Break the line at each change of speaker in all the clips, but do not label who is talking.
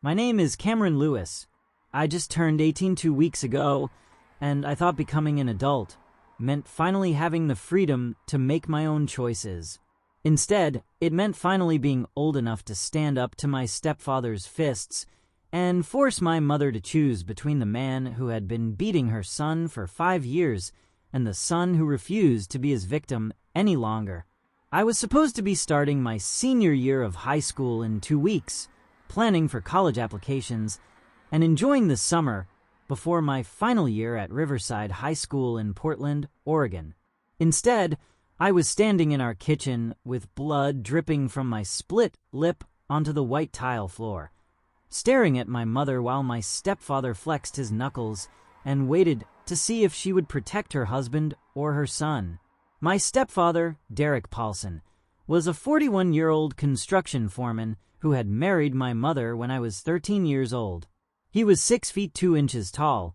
My name is Cameron Lewis. I just turned 18 2 weeks ago, and I thought becoming an adult meant finally having the freedom to make my own choices. Instead, it meant finally being old enough to stand up to my stepfather's fists and force my mother to choose between the man who had been beating her son for 5 years and the son who refused to be his victim any longer. I was supposed to be starting my senior year of high school in 2 weeks, planning for college applications, and enjoying the summer before my final year at Riverside High School in Portland, Oregon. Instead, I was standing in our kitchen with blood dripping from my split lip onto the white tile floor, staring at my mother while my stepfather flexed his knuckles and waited to see if she would protect her husband or her son. My stepfather, Derek Paulson, was a 41-year-old construction foreman who had married my mother when I was 13 years old. He was 6 feet 2 inches tall,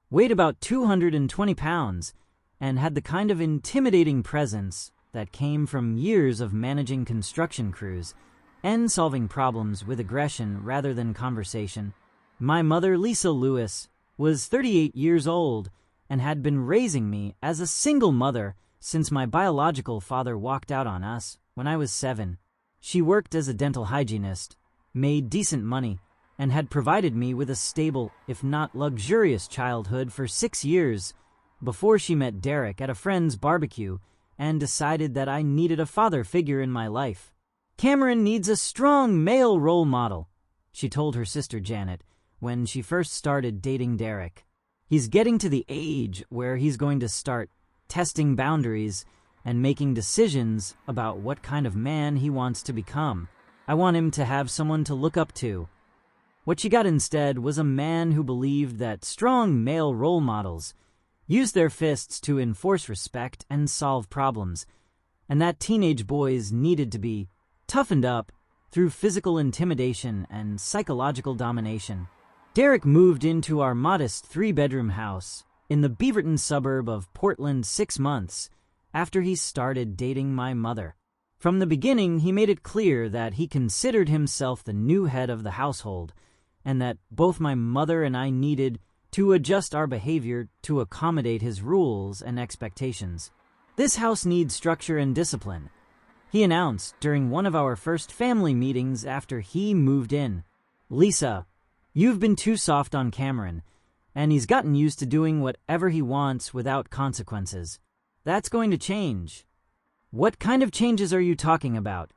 weighed about 220 pounds, and had the kind of intimidating presence that came from years of managing construction crews and solving problems with aggression rather than conversation. My mother, Lisa Lewis, was 38 years old and had been raising me as a single mother since my biological father walked out on us when I was 7. She worked as a dental hygienist, made decent money, and had provided me with a stable, if not luxurious, childhood for 6 years before she met Derek at a friend's barbecue and decided that I needed a father figure in my life. "Cameron needs a strong male role model," she told her sister Janet when she first started dating Derek. "He's getting to the age where he's going to start testing boundaries and making decisions about what kind of man he wants to become. I want him to have someone to look up to." What she got instead was a man who believed that strong male role models use their fists to enforce respect and solve problems, and that teenage boys needed to be toughened up through physical intimidation and psychological domination. Derek moved into our modest 3-bedroom house in the Beaverton suburb of Portland 6 months after he started dating my mother. From the beginning, he made it clear that he considered himself the new head of the household, and that both my mother and I needed to adjust our behavior to accommodate his rules and expectations. "This house needs structure and discipline," he announced during one of our first family meetings after he moved in. "Lisa, you've been too soft on Cameron, and he's gotten used to doing whatever he wants without consequences. That's going to change." "What kind of changes are you talking about?"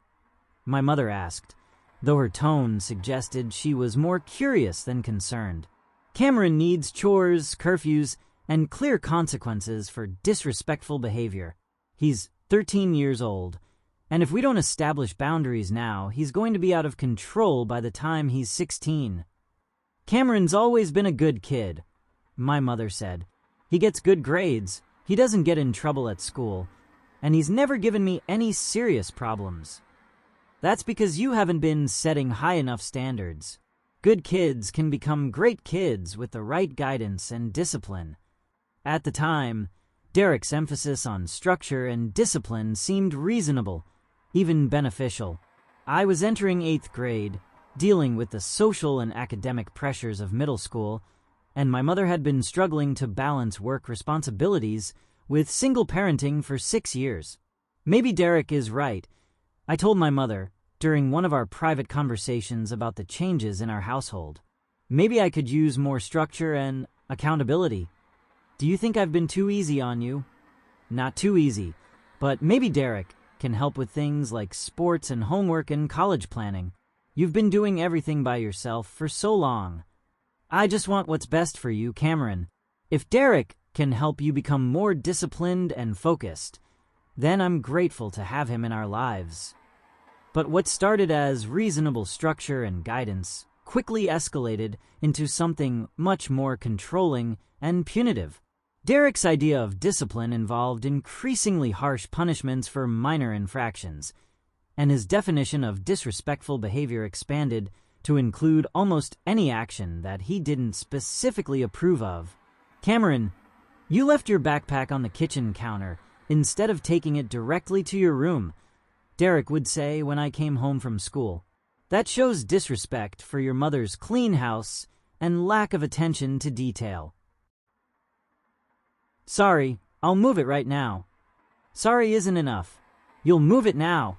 my mother asked, though her tone suggested she was more curious than concerned. "Cameron needs chores, curfews, and clear consequences for disrespectful behavior. He's 13 years old, and if we don't establish boundaries now, he's going to be out of control by the time he's 16. "Cameron's always been a good kid," my mother said. "He gets good grades, he doesn't get in trouble at school, and he's never given me any serious problems. That's because you haven't been setting high enough standards. Good kids can become great kids with the right guidance and discipline." At the time, Derek's emphasis on structure and discipline seemed reasonable, even beneficial. I was entering 8th grade, dealing with the social and academic pressures of middle school, and my mother had been struggling to balance work responsibilities with single parenting for 6 years. "Maybe Derek is right," I told my mother during one of our private conversations about the changes in our household. "Maybe I could use more structure and accountability. Do you think I've been too easy on you?" "Not too easy, but maybe Derek can help with things like sports and homework and college planning. You've been doing everything by yourself for so long. I just want what's best for you, Cameron. If Derek can help you become more disciplined and focused, then I'm grateful to have him in our lives." But what started as reasonable structure and guidance quickly escalated into something much more controlling and punitive. Derek's idea of discipline involved increasingly harsh punishments for minor infractions, and his definition of disrespectful behavior expanded to include almost any action that he didn't specifically approve of. "Cameron, you left your backpack on the kitchen counter instead of taking it directly to your room," Derek would say when I came home from school. That shows disrespect for your mother's clean house and lack of attention to detail. Sorry, I'll move it right now. Sorry isn't enough. You'll move it now,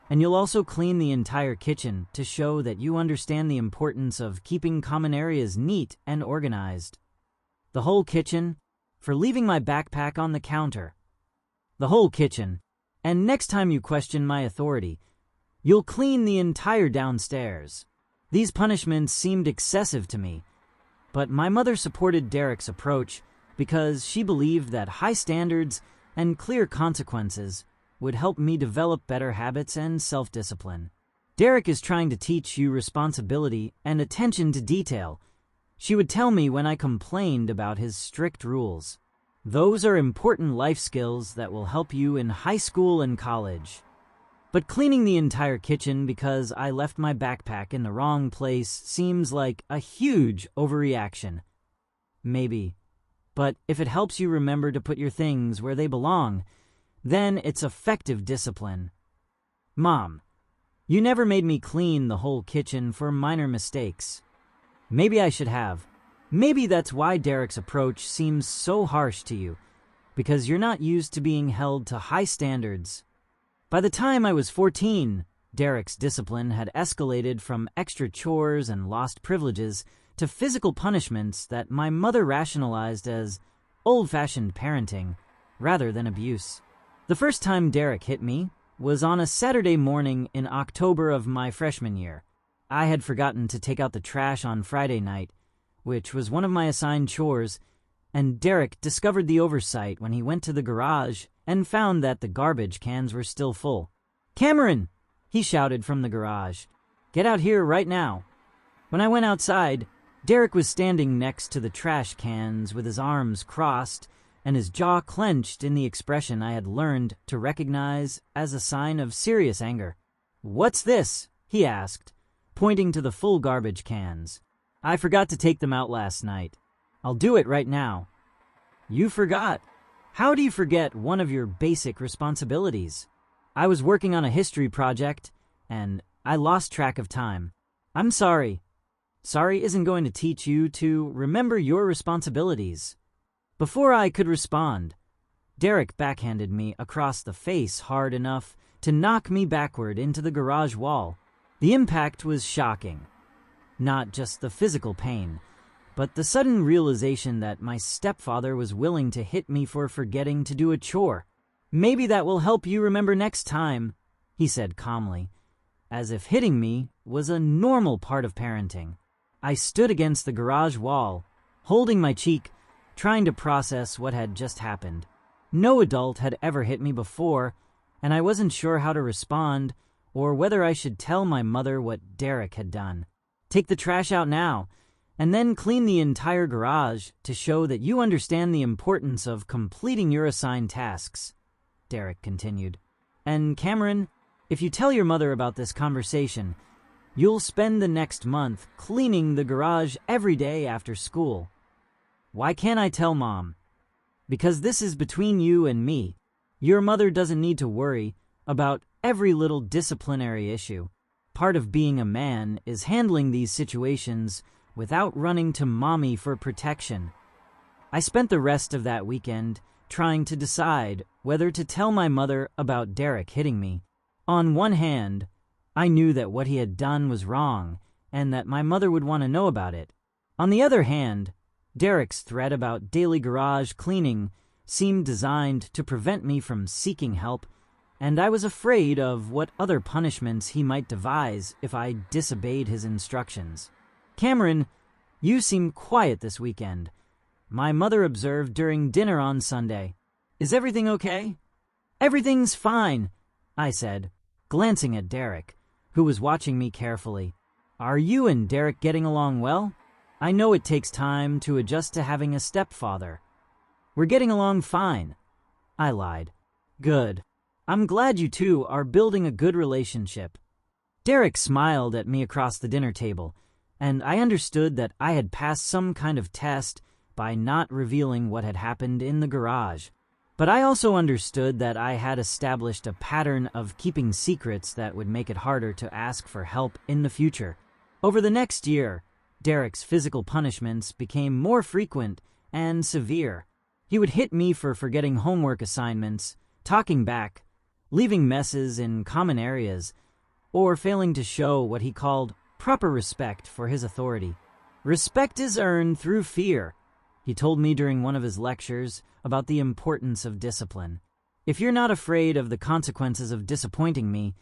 and you'll also clean the entire kitchen to show that you understand the importance of keeping common areas neat and organized. The whole kitchen, for leaving my backpack on the counter. The whole kitchen, and next time you question my authority, you'll clean the entire downstairs. These punishments seemed excessive to me, but my mother supported Derek's approach because she believed that high standards and clear consequences would help me develop better habits and self-discipline. Derek is trying to teach you responsibility and attention to detail, she would tell me when I complained about his strict rules. Those are important life skills that will help you in high school and college. But cleaning the entire kitchen because I left my backpack in the wrong place seems like a huge overreaction. Maybe. But if it helps you remember to put your things where they belong, then it's effective discipline. Mom, you never made me clean the whole kitchen for minor mistakes. Maybe I should have. Maybe that's why Derek's approach seems so harsh to you, because you're not used to being held to high standards. By the time I was 14, Derek's discipline had escalated from extra chores and lost privileges to physical punishments that my mother rationalized as old-fashioned parenting rather than abuse. The first time Derek hit me was on a Saturday morning in October of my freshman year. I had forgotten to take out the trash on Friday night, which was one of my assigned chores, and Derek discovered the oversight when he went to the garage and found that the garbage cans were still full. "Cameron!" he shouted from the garage. "Get out here right now." When I went outside, Derek was standing next to the trash cans with his arms crossed and his jaw clenched in the expression I had learned to recognize as a sign of serious anger. "What's this?" he asked, pointing to the full garbage cans. "I forgot to take them out last night. I'll do it right now." "You forgot? How do you forget one of your basic responsibilities?" "I was working on a history project, and I lost track of time. I'm sorry." Sorry isn't going to teach you to remember your responsibilities. Before I could respond, Derek backhanded me across the face hard enough to knock me backward into the garage wall. The impact was shocking. Not just the physical pain, but the sudden realization that my stepfather was willing to hit me for forgetting to do a chore. "Maybe that will help you remember next time," he said calmly, as if hitting me was a normal part of parenting. I stood against the garage wall, holding my cheek, trying to process what had just happened. No adult had ever hit me before, and I wasn't sure how to respond or whether I should tell my mother what Derek had done. "Take the trash out now, and then clean the entire garage to show that you understand the importance of completing your assigned tasks," Derek continued. "And Cameron, if you tell your mother about this conversation, you'll spend the next month cleaning the garage every day after school." "Why can't I tell Mom?" "Because this is between you and me. Your mother doesn't need to worry about every little disciplinary issue. Part of being a man is handling these situations without running to Mommy for protection." I spent the rest of that weekend trying to decide whether to tell my mother about Derek hitting me. On one hand, I knew that what he had done was wrong and that my mother would want to know about it. On the other hand, Derek's threat about daily garage cleaning seemed designed to prevent me from seeking help, and I was afraid of what other punishments he might devise if I disobeyed his instructions. "Cameron, you seem quiet this weekend," my mother observed during dinner on Sunday. "Is everything okay?" "Everything's fine," I said, glancing at Derek, who was watching me carefully. "Are you and Derek getting along well? I know it takes time to adjust to having a stepfather." "We're getting along fine," I lied. "Good. I'm glad you two are building a good relationship." Derek smiled at me across the dinner table, and I understood that I had passed some kind of test by not revealing what had happened in the garage. But I also understood that I had established a pattern of keeping secrets that would make it harder to ask for help in the future. Over the next year, Derek's physical punishments became more frequent and severe. He would hit me for forgetting homework assignments, talking back, leaving messes in common areas, or failing to show what he called proper respect for his authority. Respect is earned through fear, he told me during one of his lectures about the importance of discipline. If you're not afraid of the consequences of disappointing me,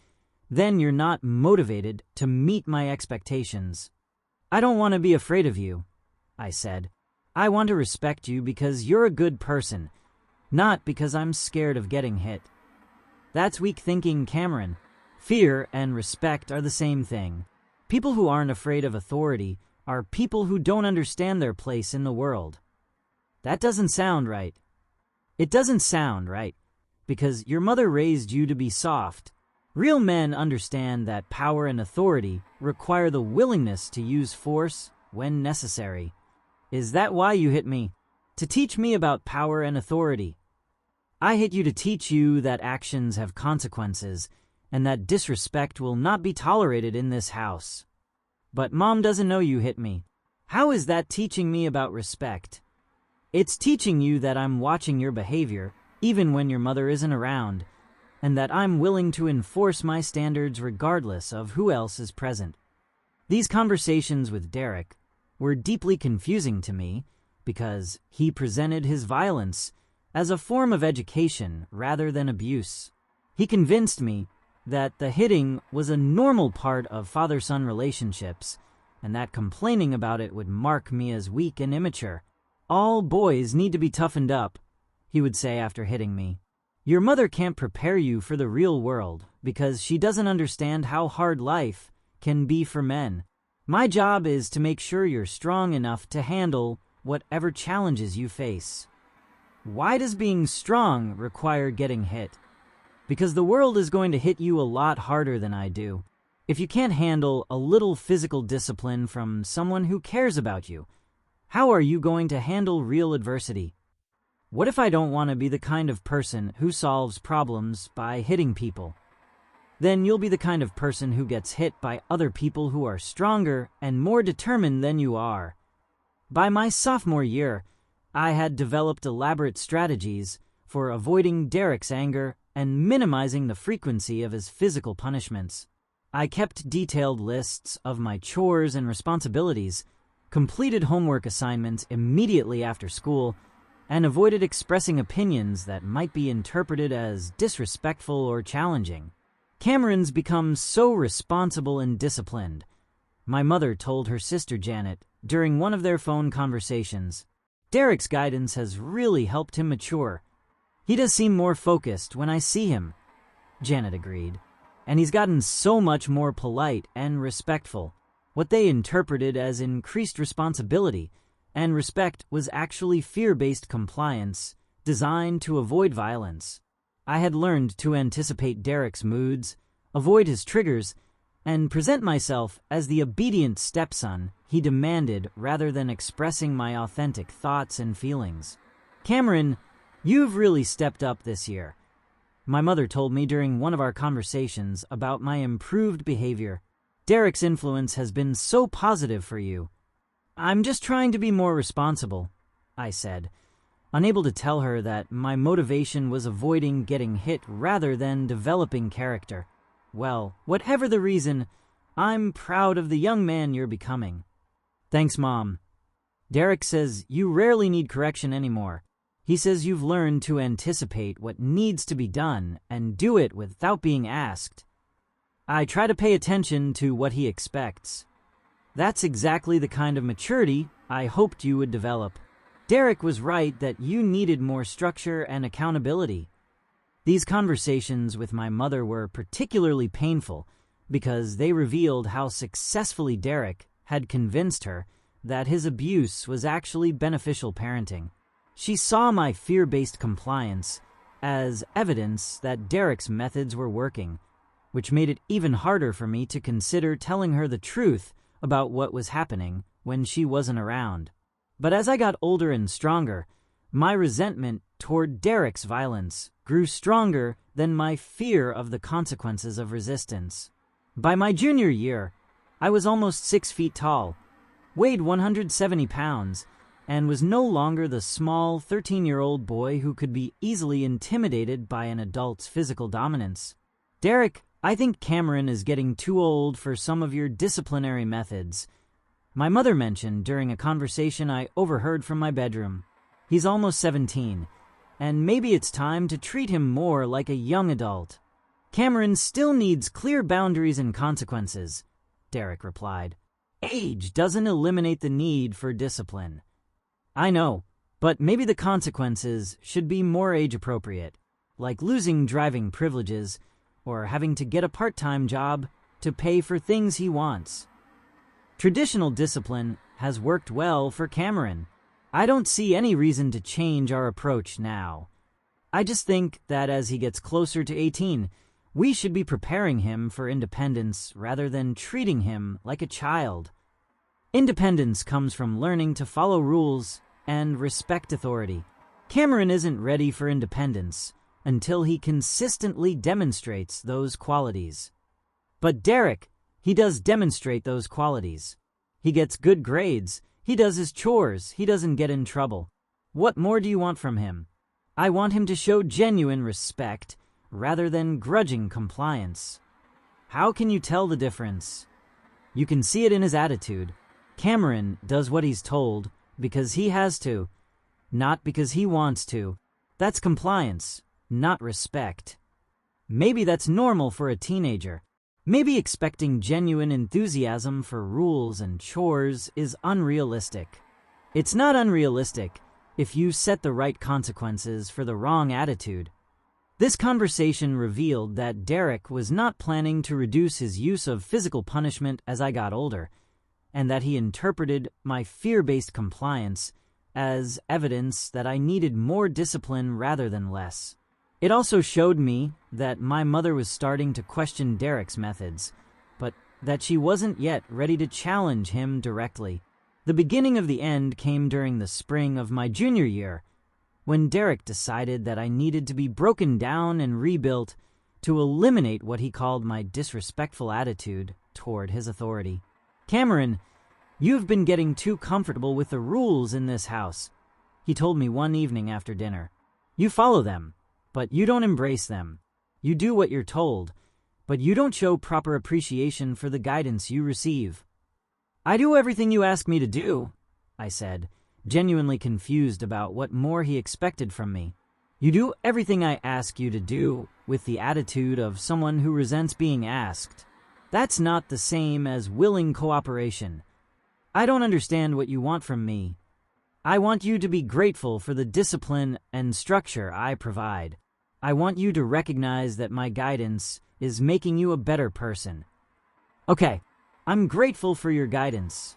then you're not motivated to meet my expectations. I don't want to be afraid of you, I said. I want to respect you because you're a good person, not because I'm scared of getting hit. That's weak thinking, Cameron. Fear and respect are the same thing. People who aren't afraid of authority are people who don't understand their place in the world. That doesn't sound right. It doesn't sound right, because your mother raised you to be soft. Real men understand that power and authority require the willingness to use force when necessary. Is that why you hit me? To teach me about power and authority. I hit you to teach you that actions have consequences and that disrespect will not be tolerated in this house. But Mom doesn't know you hit me. How is that teaching me about respect? It's teaching you that I'm watching your behavior, even when your mother isn't around, and that I'm willing to enforce my standards regardless of who else is present. These conversations with Derek were deeply confusing to me because he presented his violence as a form of education rather than abuse. He convinced me that the hitting was a normal part of father-son relationships and that complaining about it would mark me as weak and immature. All boys need to be toughened up, he would say after hitting me. Your mother can't prepare you for the real world because she doesn't understand how hard life can be for men. My job is to make sure you're strong enough to handle whatever challenges you face. Why does being strong require getting hit? Because the world is going to hit you a lot harder than I do. If you can't handle a little physical discipline from someone who cares about you, how are you going to handle real adversity? What if I don't want to be the kind of person who solves problems by hitting people? Then you'll be the kind of person who gets hit by other people who are stronger and more determined than you are. By my sophomore year, I had developed elaborate strategies for avoiding Derek's anger and minimizing the frequency of his physical punishments. I kept detailed lists of my chores and responsibilities, completed homework assignments immediately after school, and avoided expressing opinions that might be interpreted as disrespectful or challenging. Cameron's become so responsible and disciplined, my mother told her sister Janet during one of their phone conversations. Derek's guidance has really helped him mature. He does seem more focused when I see him, Janet agreed. And he's gotten so much more polite and respectful. What they interpreted as increased responsibility and respect was actually fear-based compliance designed to avoid violence. I had learned to anticipate Derek's moods, avoid his triggers, and present myself as the obedient stepson he demanded rather than expressing my authentic thoughts and feelings. Cameron, you've really stepped up this year. My mother told me during one of our conversations about my improved behavior. Derek's influence has been so positive for you. I'm just trying to be more responsible, I said, unable to tell her that my motivation was avoiding getting hit rather than developing character. Well, whatever the reason, I'm proud of the young man you're becoming. Thanks, Mom. Derek says you rarely need correction anymore. He says you've learned to anticipate what needs to be done and do it without being asked. I try to pay attention to what he expects. That's exactly the kind of maturity I hoped you would develop. Derek was right that you needed more structure and accountability. These conversations with my mother were particularly painful because they revealed how successfully Derek had convinced her that his abuse was actually beneficial parenting. She saw my fear-based compliance as evidence that Derek's methods were working, which made it even harder for me to consider telling her the truth about what was happening when she wasn't around. But as I got older and stronger, My resentment toward Derek's violence grew stronger than my fear of the consequences of resistance. By my junior year, I was almost 6 feet tall, weighed 170 pounds, and was no longer the small 13-year-old boy who could be easily intimidated by an adult's physical dominance. Derek, I think Cameron is getting too old for some of your disciplinary methods, my mother mentioned during a conversation I overheard from my bedroom. He's almost 17, and maybe it's time to treat him more like a young adult. Cameron still needs clear boundaries and consequences, Derek replied. Age doesn't eliminate the need for discipline. I know, but maybe the consequences should be more age-appropriate, like losing driving privileges or having to get a part-time job to pay for things he wants. Traditional discipline has worked well for Cameron. I don't see any reason to change our approach now. I just think that as he gets closer to 18, we should be preparing him for independence rather than treating him like a child. Independence comes from learning to follow rules and respect authority. Cameron isn't ready for independence until he consistently demonstrates those qualities. But Derek, he does demonstrate those qualities. He gets good grades, he does his chores, he doesn't get in trouble. What more do you want from him? I want him to show genuine respect rather than grudging compliance. How can you tell the difference? You can see it in his attitude. Cameron does what he's told because he has to, not because he wants to. That's compliance, not respect. Maybe that's normal for a teenager. Maybe expecting genuine enthusiasm for rules and chores is unrealistic. It's not unrealistic if you set the right consequences for the wrong attitude. This conversation revealed that Derek was not planning to reduce his use of physical punishment as I got older, and that he interpreted my fear-based compliance as evidence that I needed more discipline rather than less. It also showed me that my mother was starting to question Derek's methods, but that she wasn't yet ready to challenge him directly. The beginning of the end came during the spring of my junior year, when Derek decided that I needed to be broken down and rebuilt to eliminate what he called my disrespectful attitude toward his authority. Cameron, you've been getting too comfortable with the rules in this house, he told me one evening after dinner. You follow them, but you don't embrace them. You do what you're told, but you don't show proper appreciation for the guidance you receive. I do everything you ask me to do, I said, genuinely confused about what more he expected from me. You do everything I ask you to do with the attitude of someone who resents being asked. That's not the same as willing cooperation. I don't understand what you want from me. I want you to be grateful for the discipline and structure I provide. I want you to recognize that my guidance is making you a better person. Okay, I'm grateful for your guidance.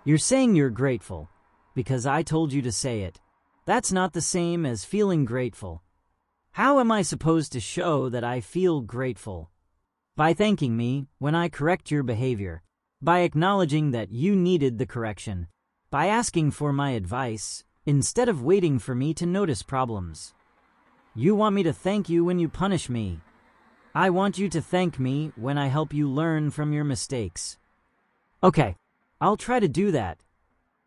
You're saying you're grateful because I told you to say it. That's not the same as feeling grateful. How am I supposed to show that I feel grateful? By thanking me when I correct your behavior, by acknowledging that you needed the correction, by asking for my advice instead of waiting for me to notice problems. You want me to thank you when you punish me. I want you to thank me when I help you learn from your mistakes. Okay, I'll try to do that.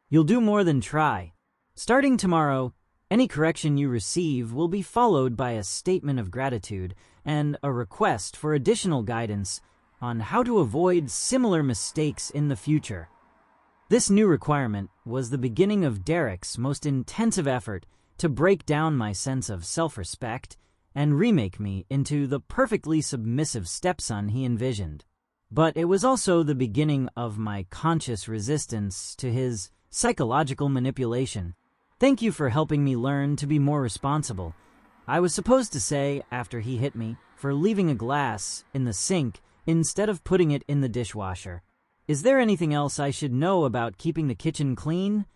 You'll do more than try. Starting tomorrow, any correction you receive will be followed by a statement of gratitude and a request for additional guidance on how to avoid similar mistakes in the future. This new requirement was the beginning of Derek's most intensive effort to break down my sense of self-respect and remake me into the perfectly submissive stepson he envisioned. But it was also the beginning of my conscious resistance to his psychological manipulation. Thank you for helping me learn to be more responsible, I was supposed to say after he hit me for leaving a glass in the sink instead of putting it in the dishwasher. Is there anything else I should know about keeping the kitchen clean?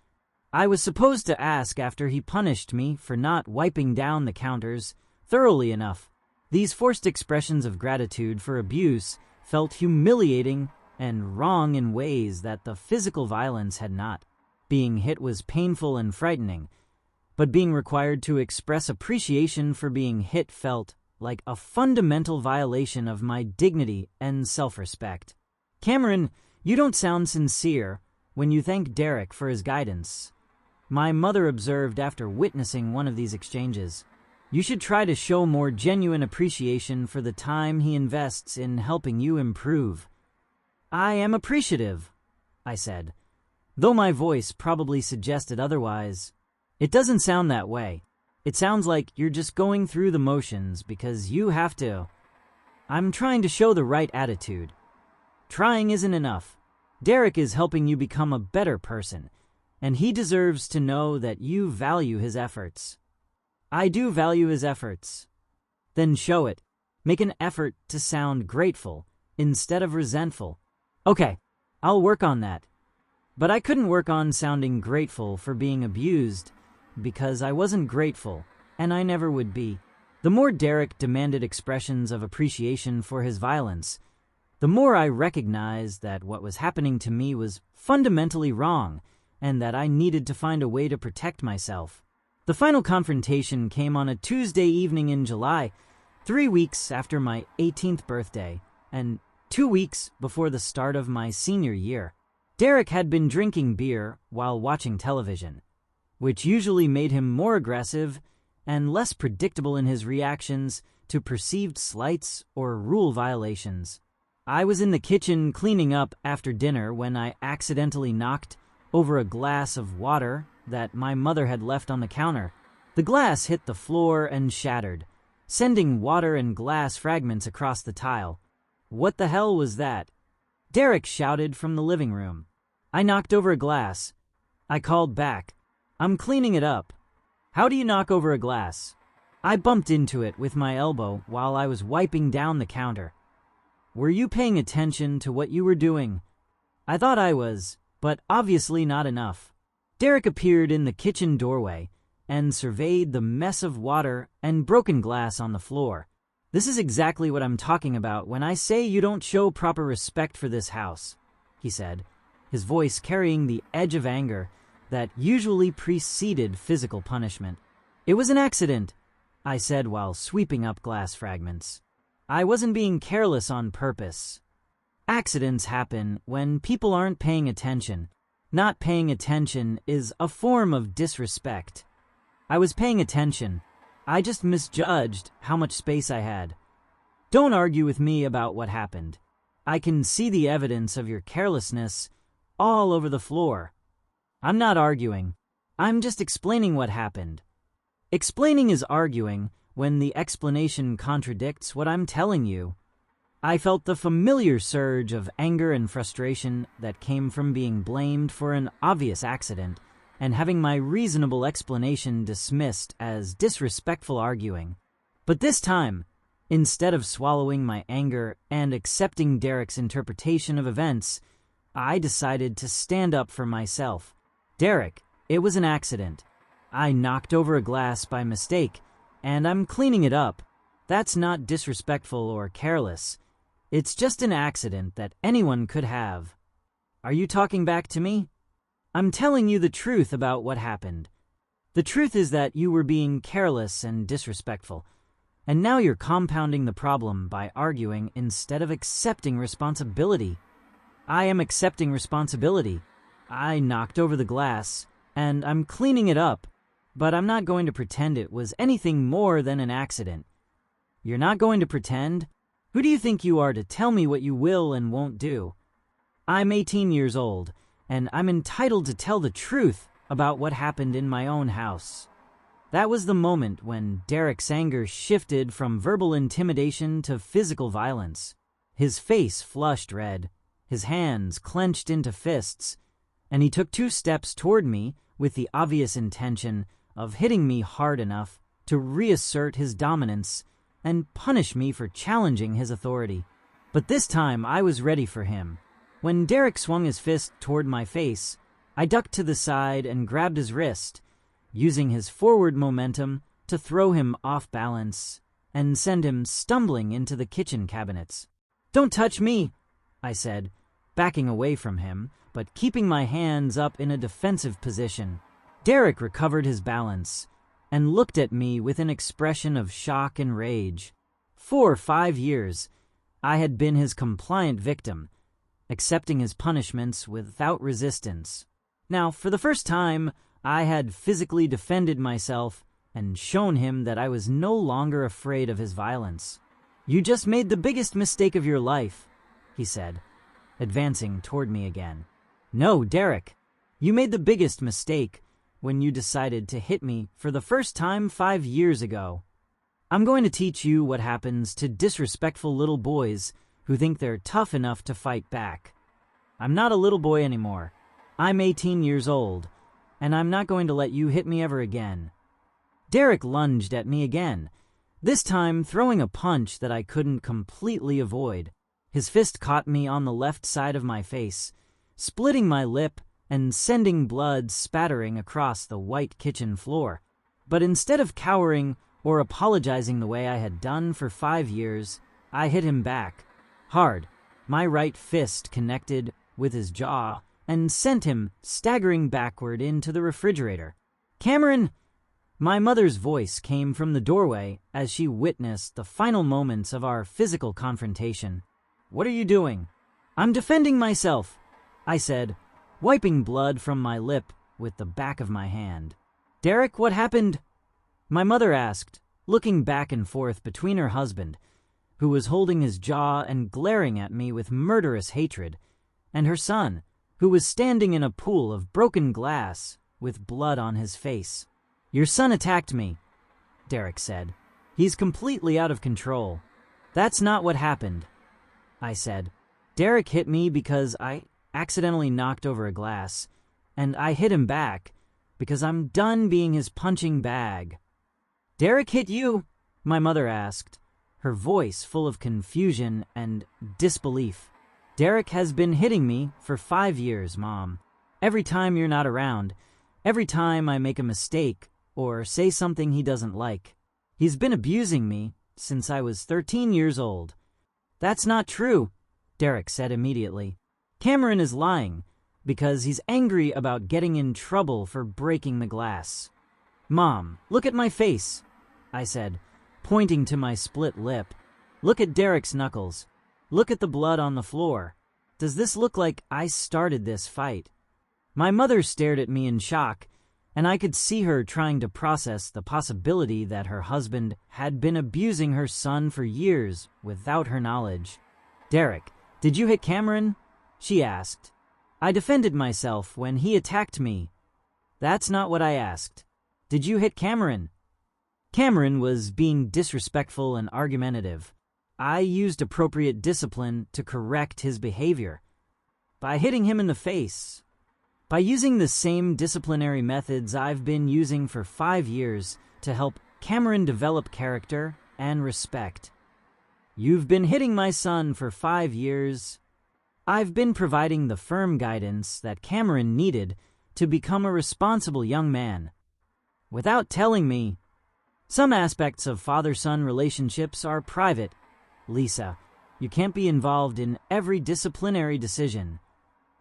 I was supposed to ask after he punished me for not wiping down the counters thoroughly enough. These forced expressions of gratitude for abuse felt humiliating and wrong in ways that the physical violence had not. Being hit was painful and frightening, but being required to express appreciation for being hit felt like a fundamental violation of my dignity and self-respect. Cameron, you don't sound sincere when you thank Derek for his guidance, my mother observed after witnessing one of these exchanges. You should try to show more genuine appreciation for the time he invests in helping you improve. I am appreciative, I said, though my voice probably suggested otherwise. It doesn't sound that way. It sounds like you're just going through the motions because you have to. I'm trying to show the right attitude. Trying isn't enough. Derek is helping you become a better person, and he deserves to know that you value his efforts. I do value his efforts. Then show it. Make an effort to sound grateful instead of resentful. Okay, I'll work on that. But I couldn't work on sounding grateful for being abused because I wasn't grateful, and I never would be. The more Derek demanded expressions of appreciation for his violence, the more I recognized that what was happening to me was fundamentally wrong and that I needed to find a way to protect myself. The final confrontation came on a Tuesday evening in July, 3 weeks after my 18th birthday, and 2 weeks before the start of my senior year. Derek had been drinking beer while watching television, which usually made him more aggressive and less predictable in his reactions to perceived slights or rule violations. I was in the kitchen cleaning up after dinner when I accidentally knocked over a glass of water that my mother had left on the counter. The glass hit the floor and shattered, sending water and glass fragments across the tile. What the hell was that? Derek shouted from the living room. I knocked over a glass. I called back. I'm cleaning it up. How do you knock over a glass? I bumped into it with my elbow while I was wiping down the counter. Were you paying attention to what you were doing? I thought I was, but obviously not enough. Derek appeared in the kitchen doorway and surveyed the mess of water and broken glass on the floor. This is exactly what I'm talking about when I say you don't show proper respect for this house, he said, his voice carrying the edge of anger that usually preceded physical punishment. It was an accident, I said while sweeping up glass fragments. I wasn't being careless on purpose. Accidents happen when people aren't paying attention. Not paying attention is a form of disrespect. I was paying attention. I just misjudged how much space I had. Don't argue with me about what happened. I can see the evidence of your carelessness all over the floor. I'm not arguing. I'm just explaining what happened. Explaining is arguing when the explanation contradicts what I'm telling you. I felt the familiar surge of anger and frustration that came from being blamed for an obvious accident and having my reasonable explanation dismissed as disrespectful arguing. But this time, instead of swallowing my anger and accepting Derek's interpretation of events, I decided to stand up for myself. Derek, it was an accident. I knocked over a glass by mistake, and I'm cleaning it up. That's not disrespectful or careless. It's just an accident that anyone could have. Are you talking back to me? I'm telling you the truth about what happened. The truth is that you were being careless and disrespectful, and now you're compounding the problem by arguing instead of accepting responsibility. I am accepting responsibility. I knocked over the glass, and I'm cleaning it up, but I'm not going to pretend it was anything more than an accident. You're not going to pretend? Who do you think you are to tell me what you will and won't do? I'm 18 years old, and I'm entitled to tell the truth about what happened in my own house. That was the moment when Derek's anger shifted from verbal intimidation to physical violence. His face flushed red, his hands clenched into fists, and he took 2 steps toward me with the obvious intention of hitting me hard enough to reassert his dominance and punish me for challenging his authority. But this time I was ready for him. When Derek swung his fist toward my face, I ducked to the side and grabbed his wrist, using his forward momentum to throw him off balance and send him stumbling into the kitchen cabinets. "Don't touch me," I said, backing away from him, but keeping my hands up in a defensive position. Derek recovered his balance and looked at me with an expression of shock and rage. For 5 years, I had been his compliant victim, accepting his punishments without resistance. Now, for the first time, I had physically defended myself and shown him that I was no longer afraid of his violence. "You just made the biggest mistake of your life," he said, advancing toward me again. "No, Derek, you made the biggest mistake when you decided to hit me for the first time 5 years ago. I'm going to teach you what happens to disrespectful little boys who think they're tough enough to fight back. I'm not a little boy anymore. I'm 18 years old, and I'm not going to let you hit me ever again." Derek lunged at me again, this time throwing a punch that I couldn't completely avoid. His fist caught me on the left side of my face, splitting my lip and sending blood spattering across the white kitchen floor. But instead of cowering or apologizing the way I had done for 5 years, I hit him back, hard. My right fist connected with his jaw and sent him staggering backward into the refrigerator. "Cameron!" My mother's voice came from the doorway as she witnessed the final moments of our physical confrontation. "What are you doing?" "I'm defending myself," I said, wiping blood from my lip with the back of my hand. "Derek, what happened?" My mother asked, looking back and forth between her husband, who was holding his jaw and glaring at me with murderous hatred, and her son, who was standing in a pool of broken glass with blood on his face. "Your son attacked me," Derek said. "He's completely out of control." "That's not what happened," I said. "Derek hit me because I accidentally knocked over a glass, and I hit him back because I'm done being his punching bag." "Derek hit you?" my mother asked, her voice full of confusion and disbelief. "Derek has been hitting me for 5 years, Mom. Every time you're not around, every time I make a mistake or say something he doesn't like. He's been abusing me since I was 13 years old." "That's not true," Derek said immediately. "Cameron is lying because he's angry about getting in trouble for breaking the glass." "Mom, look at my face," I said, pointing to my split lip. "Look at Derek's knuckles. Look at the blood on the floor. Does this look like I started this fight?" My mother stared at me in shock, and I could see her trying to process the possibility that her husband had been abusing her son for years without her knowledge. "Derek, did you hit Cameron?" she asked. "I defended myself when he attacked me." "That's not what I asked. Did you hit Cameron?" Cameron was being disrespectful and argumentative. I used appropriate discipline to correct his behavior. By hitting him in the face. By using the same disciplinary methods I've been using for 5 years to help Cameron develop character and respect. "You've been hitting my son for 5 years. I've been providing the firm guidance that Cameron needed to become a responsible young man. Without telling me, some aspects of father-son relationships are private. Lisa, you can't be involved in every disciplinary decision."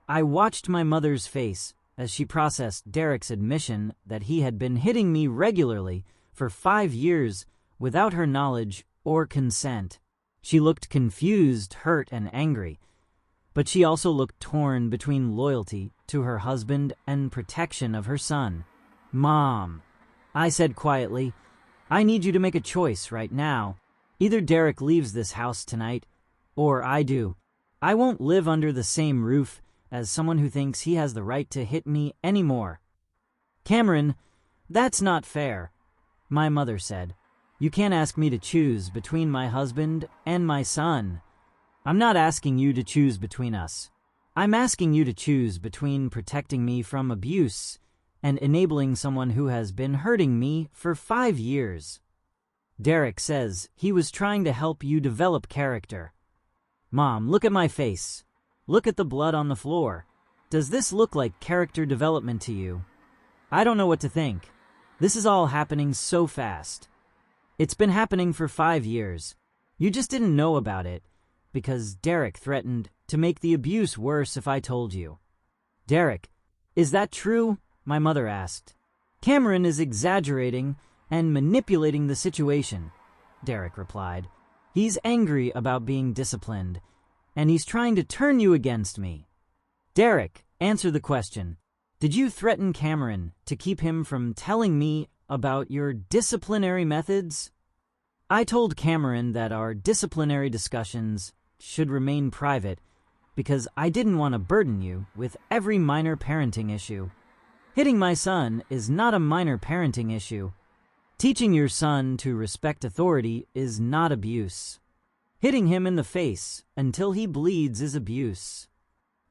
I watched my mother's face as she processed Derek's admission that he had been hitting me regularly for 5 years without her knowledge or consent. She looked confused, hurt, and angry, but she also looked torn between loyalty to her husband and protection of her son. "Mom," I said quietly, "I need you to make a choice right now. Either Derek leaves this house tonight, or I do. I won't live under the same roof as someone who thinks he has the right to hit me anymore." "Cameron, that's not fair," my mother said. "You can't ask me to choose between my husband and my son. I'm not asking you to choose between us. I'm asking you to choose between protecting me from abuse and enabling someone who has been hurting me for 5 years. Derek says he was trying to help you develop character. Mom, look at my face. Look at the blood on the floor. Does this look like character development to you? I don't know what to think. This is all happening so fast. It's been happening for 5 years. You just didn't know about it because Derek threatened to make the abuse worse if I told you." "Derek, is that true?" my mother asked. Cameron is exaggerating and manipulating the situation, Derek replied. He's angry about being disciplined, and he's trying to turn you against me. Derek, answer the question. Did you threaten Cameron to keep him from telling me about your disciplinary methods? I told Cameron that our disciplinary discussions should remain private because I didn't want to burden you with every minor parenting issue. Hitting my son is not a minor parenting issue. Teaching your son to respect authority is not abuse. Hitting him in the face until he bleeds is abuse.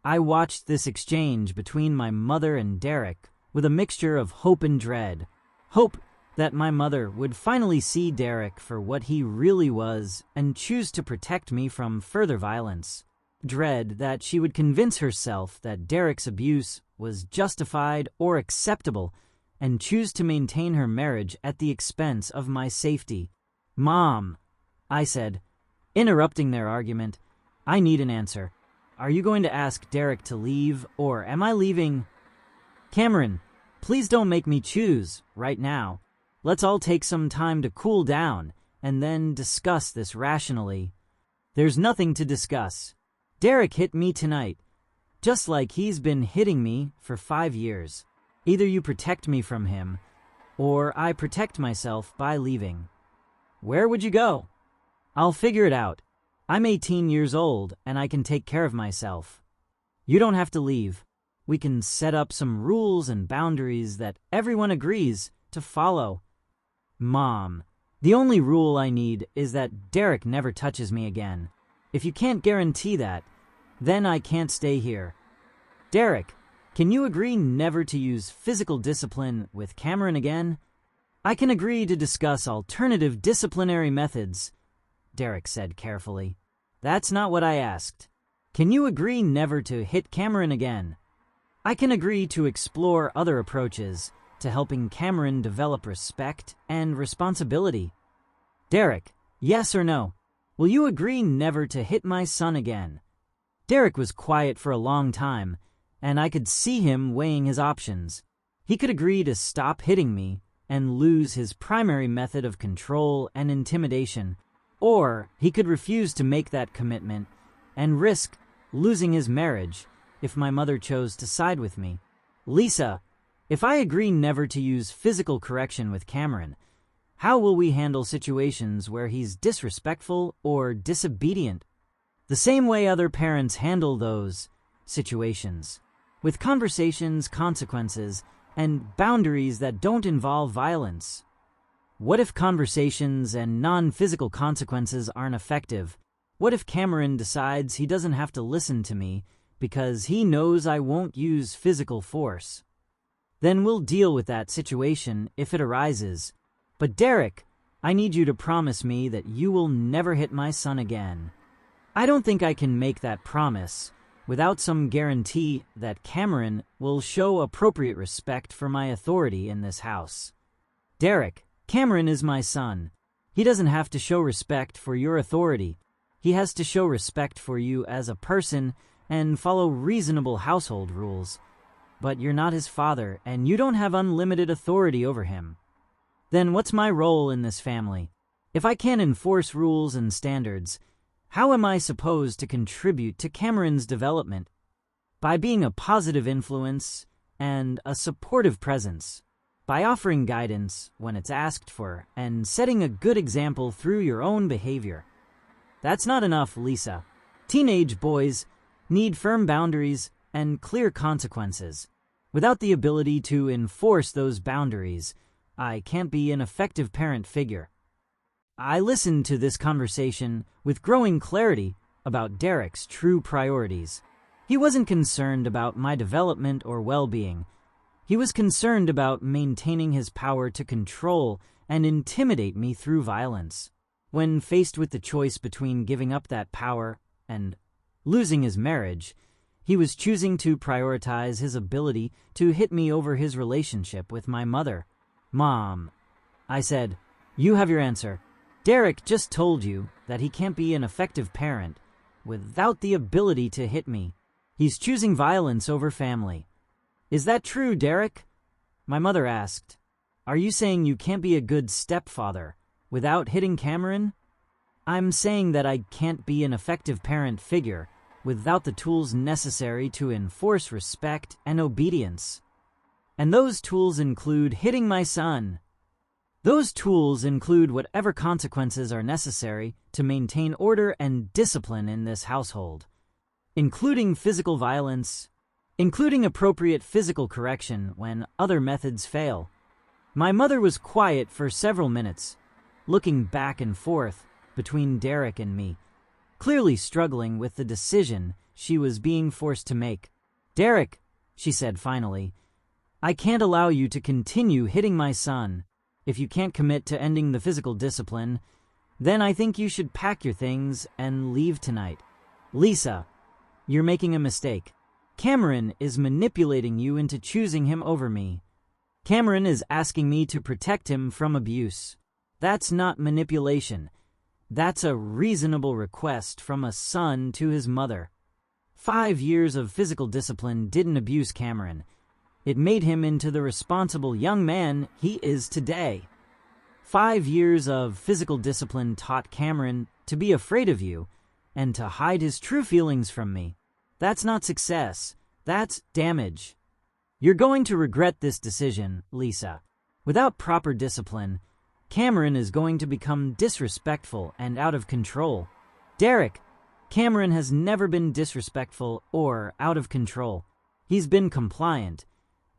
I watched this exchange between my mother and Derek with a mixture of hope and dread. Hope that my mother would finally see Derek for what he really was and choose to protect me from further violence. Dread that she would convince herself that Derek's abuse was justified or acceptable and choose to maintain her marriage at the expense of my safety. Mom, I said, interrupting their argument, I need an answer. Are you going to ask Derek to leave, or am I leaving? Cameron, please don't make me choose right now. Let's all take some time to cool down and then discuss this rationally. There's nothing to discuss. Derek hit me tonight, just like he's been hitting me for 5 years. Either you protect me from him, or I protect myself by leaving. Where would you go? I'll figure it out. I'm 18 years old, and I can take care of myself. You don't have to leave. We can set up some rules and boundaries that everyone agrees to follow. Mom, the only rule I need is that Derek never touches me again. If you can't guarantee that, then I can't stay here. Derek, can you agree never to use physical discipline with Cameron again? I can agree to discuss alternative disciplinary methods, Derek said carefully. That's not what I asked. Can you agree never to hit Cameron again? I can agree to explore other approaches to helping Cameron develop respect and responsibility. Derek, yes or no? Will you agree never to hit my son again? Derek was quiet for a long time, and I could see him weighing his options. He could agree to stop hitting me and lose his primary method of control and intimidation, or he could refuse to make that commitment and risk losing his marriage if my mother chose to side with me. Lisa, if I agree never to use physical correction with Cameron, how will we handle situations where he's disrespectful or disobedient? The same way other parents handle those situations, with conversations, consequences, and boundaries that don't involve violence. What if conversations and non-physical consequences aren't effective? What if Cameron decides he doesn't have to listen to me because he knows I won't use physical force? Then we'll deal with that situation if it arises. But Derek, I need you to promise me that you will never hit my son again. I don't think I can make that promise without some guarantee that Cameron will show appropriate respect for my authority in this house. Derek, Cameron is my son. He doesn't have to show respect for your authority. He has to show respect for you as a person and follow reasonable household rules. But you're not his father, and you don't have unlimited authority over him. Then what's my role in this family? If I can't enforce rules and standards, how am I supposed to contribute to Cameron's development? By being a positive influence and a supportive presence. By offering guidance when it's asked for and setting a good example through your own behavior. That's not enough, Lisa. Teenage boys need firm boundaries and clear consequences. Without the ability to enforce those boundaries, I can't be an effective parent figure. I listened to this conversation with growing clarity about Derek's true priorities. He wasn't concerned about my development or well-being. He was concerned about maintaining his power to control and intimidate me through violence. When faced with the choice between giving up that power and losing his marriage, he was choosing to prioritize his ability to hit me over his relationship with my mother. Mom, I said, you have your answer. Derek just told you that he can't be an effective parent without the ability to hit me. He's choosing violence over family. Is that true, Derek? My mother asked, Are you saying you can't be a good stepfather without hitting Cameron? I'm saying that I can't be an effective parent figure without the tools necessary to enforce respect and obedience. And those tools include hitting my son. Those tools include whatever consequences are necessary to maintain order and discipline in this household, including physical violence, including appropriate physical correction when other methods fail. My mother was quiet for several minutes, looking back and forth between Derek and me, clearly struggling with the decision she was being forced to make. "Derek," she said finally, "I can't allow you to continue hitting my son. If you can't commit to ending the physical discipline, then I think you should pack your things and leave tonight. Lisa, you're making a mistake. Cameron is manipulating you into choosing him over me. Cameron is asking me to protect him from abuse. That's not manipulation. That's a reasonable request from a son to his mother. 5 years of physical discipline didn't abuse Cameron. It made him into the responsible young man he is today. 5 years of physical discipline taught Cameron to be afraid of you and to hide his true feelings from me. That's not success. That's damage. You're going to regret this decision, Lisa. Without proper discipline, Cameron is going to become disrespectful and out of control. Derek, Cameron has never been disrespectful or out of control. He's been compliant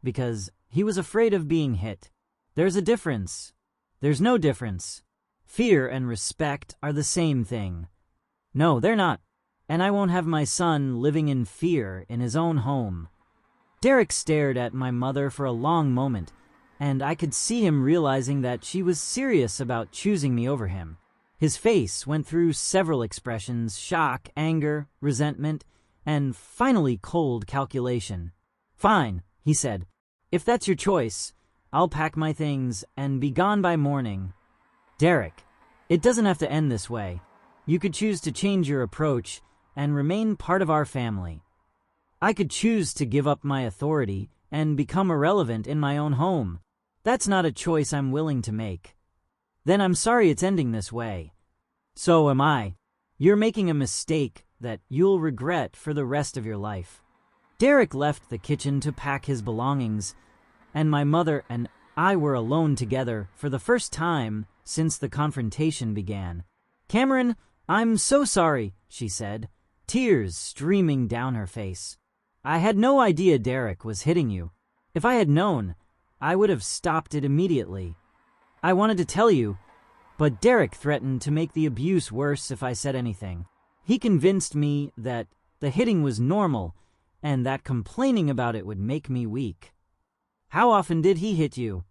because he was afraid of being hit. There's a difference. There's no difference. Fear and respect are the same thing. No, they're not. And I won't have my son living in fear in his own home." Derek stared at my mother for a long moment, and I could see him realizing that she was serious about choosing me over him. His face went through several expressions: shock, anger, resentment, and finally cold calculation. "Fine," he said. "If that's your choice, I'll pack my things and be gone by morning." "Derek, it doesn't have to end this way. You could choose to change your approach and remain part of our family. I could choose to give up my authority and become irrelevant in my own home. That's not a choice I'm willing to make. Then I'm sorry it's ending this way. So am I. You're making a mistake that you'll regret for the rest of your life." Derek left the kitchen to pack his belongings, and my mother and I were alone together for the first time since the confrontation began. "Cameron, I'm so sorry," she said, tears streaming down her face. "I had no idea Derek was hitting you. If I had known, I would have stopped it immediately. I wanted to tell you, but Derek threatened to make the abuse worse if I said anything. He convinced me that the hitting was normal and that complaining about it would make me weak." "How often did he hit you?"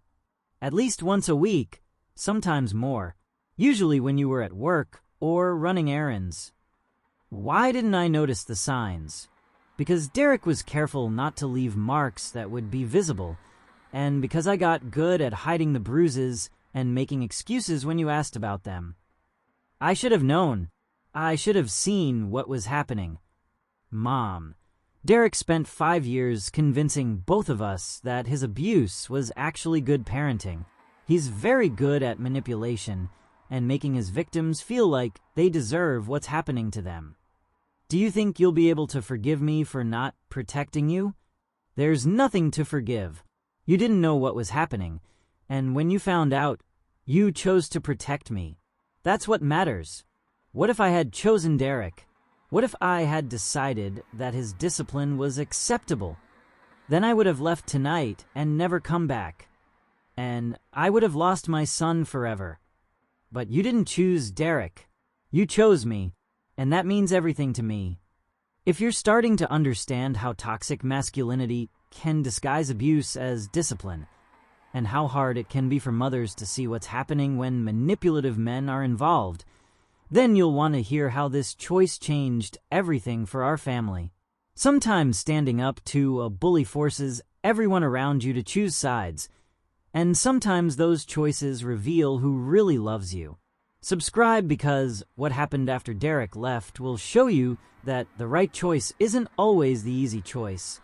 "At least once a week, sometimes more, usually when you were at work or running errands." Why didn't I notice the signs? Because Derek was careful not to leave marks that would be visible, and because I got good at hiding the bruises and making excuses when you asked about them. I should have known. I should have seen what was happening. Mom, Derek spent 5 years convincing both of us that his abuse was actually good parenting. He's very good at manipulation and making his victims feel like they deserve what's happening to them. Do you think you'll be able to forgive me for not protecting you? There's nothing to forgive. You didn't know what was happening, and when you found out, you chose to protect me. That's what matters. What if I had chosen Derek? What if I had decided that his discipline was acceptable? Then I would have left tonight and never come back. And I would have lost my son forever. But you didn't choose Derek. You chose me, and that means everything to me. If you're starting to understand how toxic masculinity can disguise abuse as discipline, and how hard it can be for mothers to see what's happening when manipulative men are involved, then you'll want to hear how this choice changed everything for our family. Sometimes standing up to a bully forces everyone around you to choose sides, and sometimes those choices reveal who really loves you. Subscribe, because what happened after Derek left will show you that the right choice isn't always the easy choice,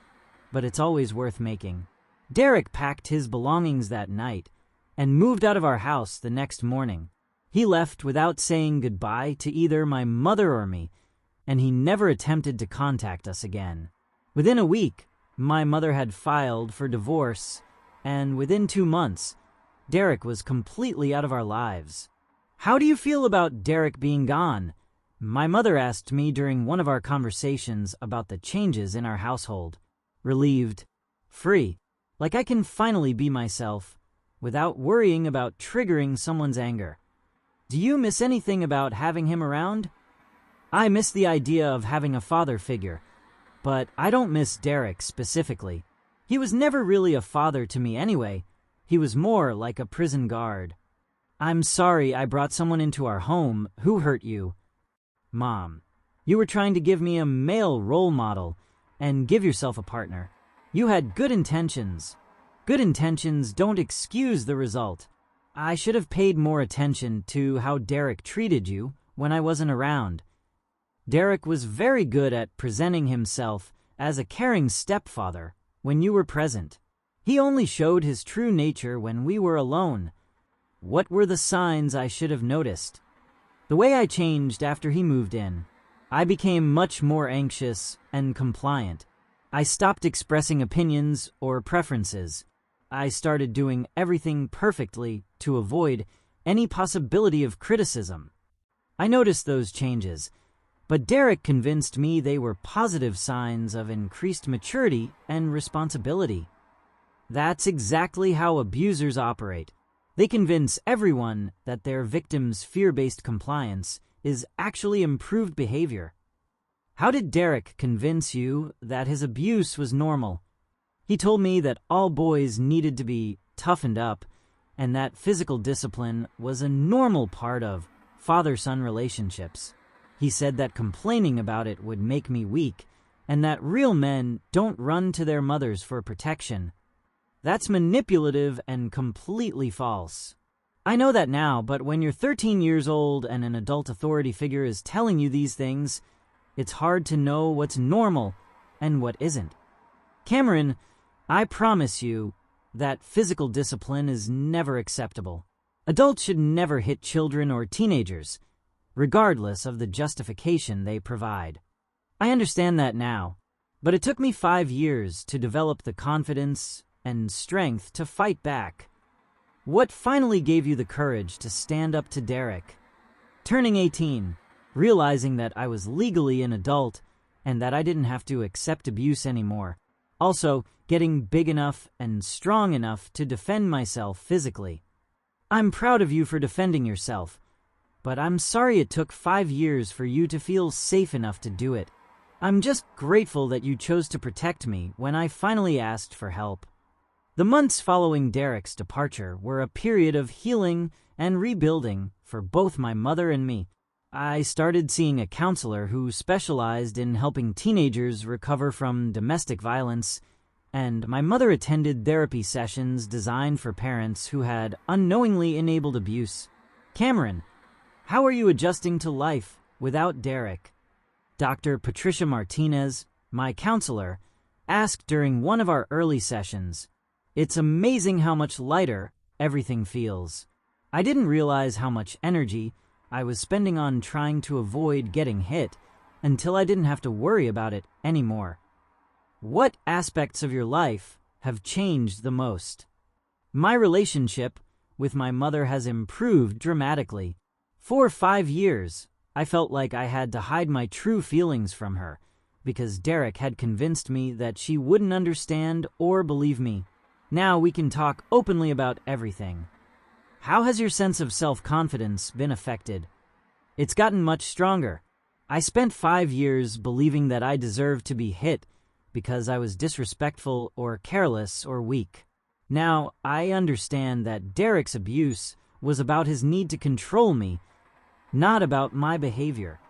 but it's always worth making. Derek packed his belongings that night, and moved out of our house the next morning. He left without saying goodbye to either my mother or me, and he never attempted to contact us again. Within a week, my mother had filed for divorce, and within 2 months, Derek was completely out of our lives. "How do you feel about Derek being gone?" My mother asked me during one of our conversations about the changes in our household. Relieved, free, like I can finally be myself without worrying about triggering someone's anger. "Do you miss anything about having him around?" I miss the idea of having a father figure, but I don't miss Derek specifically. He was never really a father to me anyway. He was more like a prison guard. "I'm sorry I brought someone into our home who hurt you." "Mom, you were trying to give me a male role model and give yourself a partner. You had good intentions. Good intentions don't excuse the result. I should have paid more attention to how Derek treated you when I wasn't around. Derek was very good at presenting himself as a caring stepfather when you were present. He only showed his true nature when we were alone. What were the signs I should have noticed?" The way I changed after he moved in. I became much more anxious and compliant. I stopped expressing opinions or preferences. I started doing everything perfectly to avoid any possibility of criticism. I noticed those changes, but Derek convinced me they were positive signs of increased maturity and responsibility. That's exactly how abusers operate. They convince everyone that their victim's fear-based compliance is actually improved behavior. How did Derek convince you that his abuse was normal? He told me that all boys needed to be toughened up and that physical discipline was a normal part of father-son relationships. He said that complaining about it would make me weak and that real men don't run to their mothers for protection. That's manipulative and completely false. I know that now, but when you're 13 years old and an adult authority figure is telling you these things, it's hard to know what's normal and what isn't. Cameron, I promise you that physical discipline is never acceptable. Adults should never hit children or teenagers, regardless of the justification they provide. I understand that now, but it took me 5 years to develop the confidence and strength to fight back. What finally gave you the courage to stand up to Derek? Turning 18, realizing that I was legally an adult and that I didn't have to accept abuse anymore. Also, getting big enough and strong enough to defend myself physically. I'm proud of you for defending yourself, but I'm sorry it took 5 years for you to feel safe enough to do it. I'm just grateful that you chose to protect me when I finally asked for help. The months following Derek's departure were a period of healing and rebuilding for both my mother and me. I started seeing a counselor who specialized in helping teenagers recover from domestic violence, and my mother attended therapy sessions designed for parents who had unknowingly enabled abuse. "Cameron, how are you adjusting to life without Derek?" Dr. Patricia Martinez, my counselor, asked during one of our early sessions. "It's amazing how much lighter everything feels. I didn't realize how much energy I was spending on trying to avoid getting hit until I didn't have to worry about it anymore." What aspects of your life have changed the most? My relationship with my mother has improved dramatically. For 5 years, I felt like I had to hide my true feelings from her because Derek had convinced me that she wouldn't understand or believe me. Now we can talk openly about everything. How has your sense of self-confidence been affected? It's gotten much stronger. I spent 5 years believing that I deserved to be hit because I was disrespectful or careless or weak. Now I understand that Derek's abuse was about his need to control me, not about my behavior.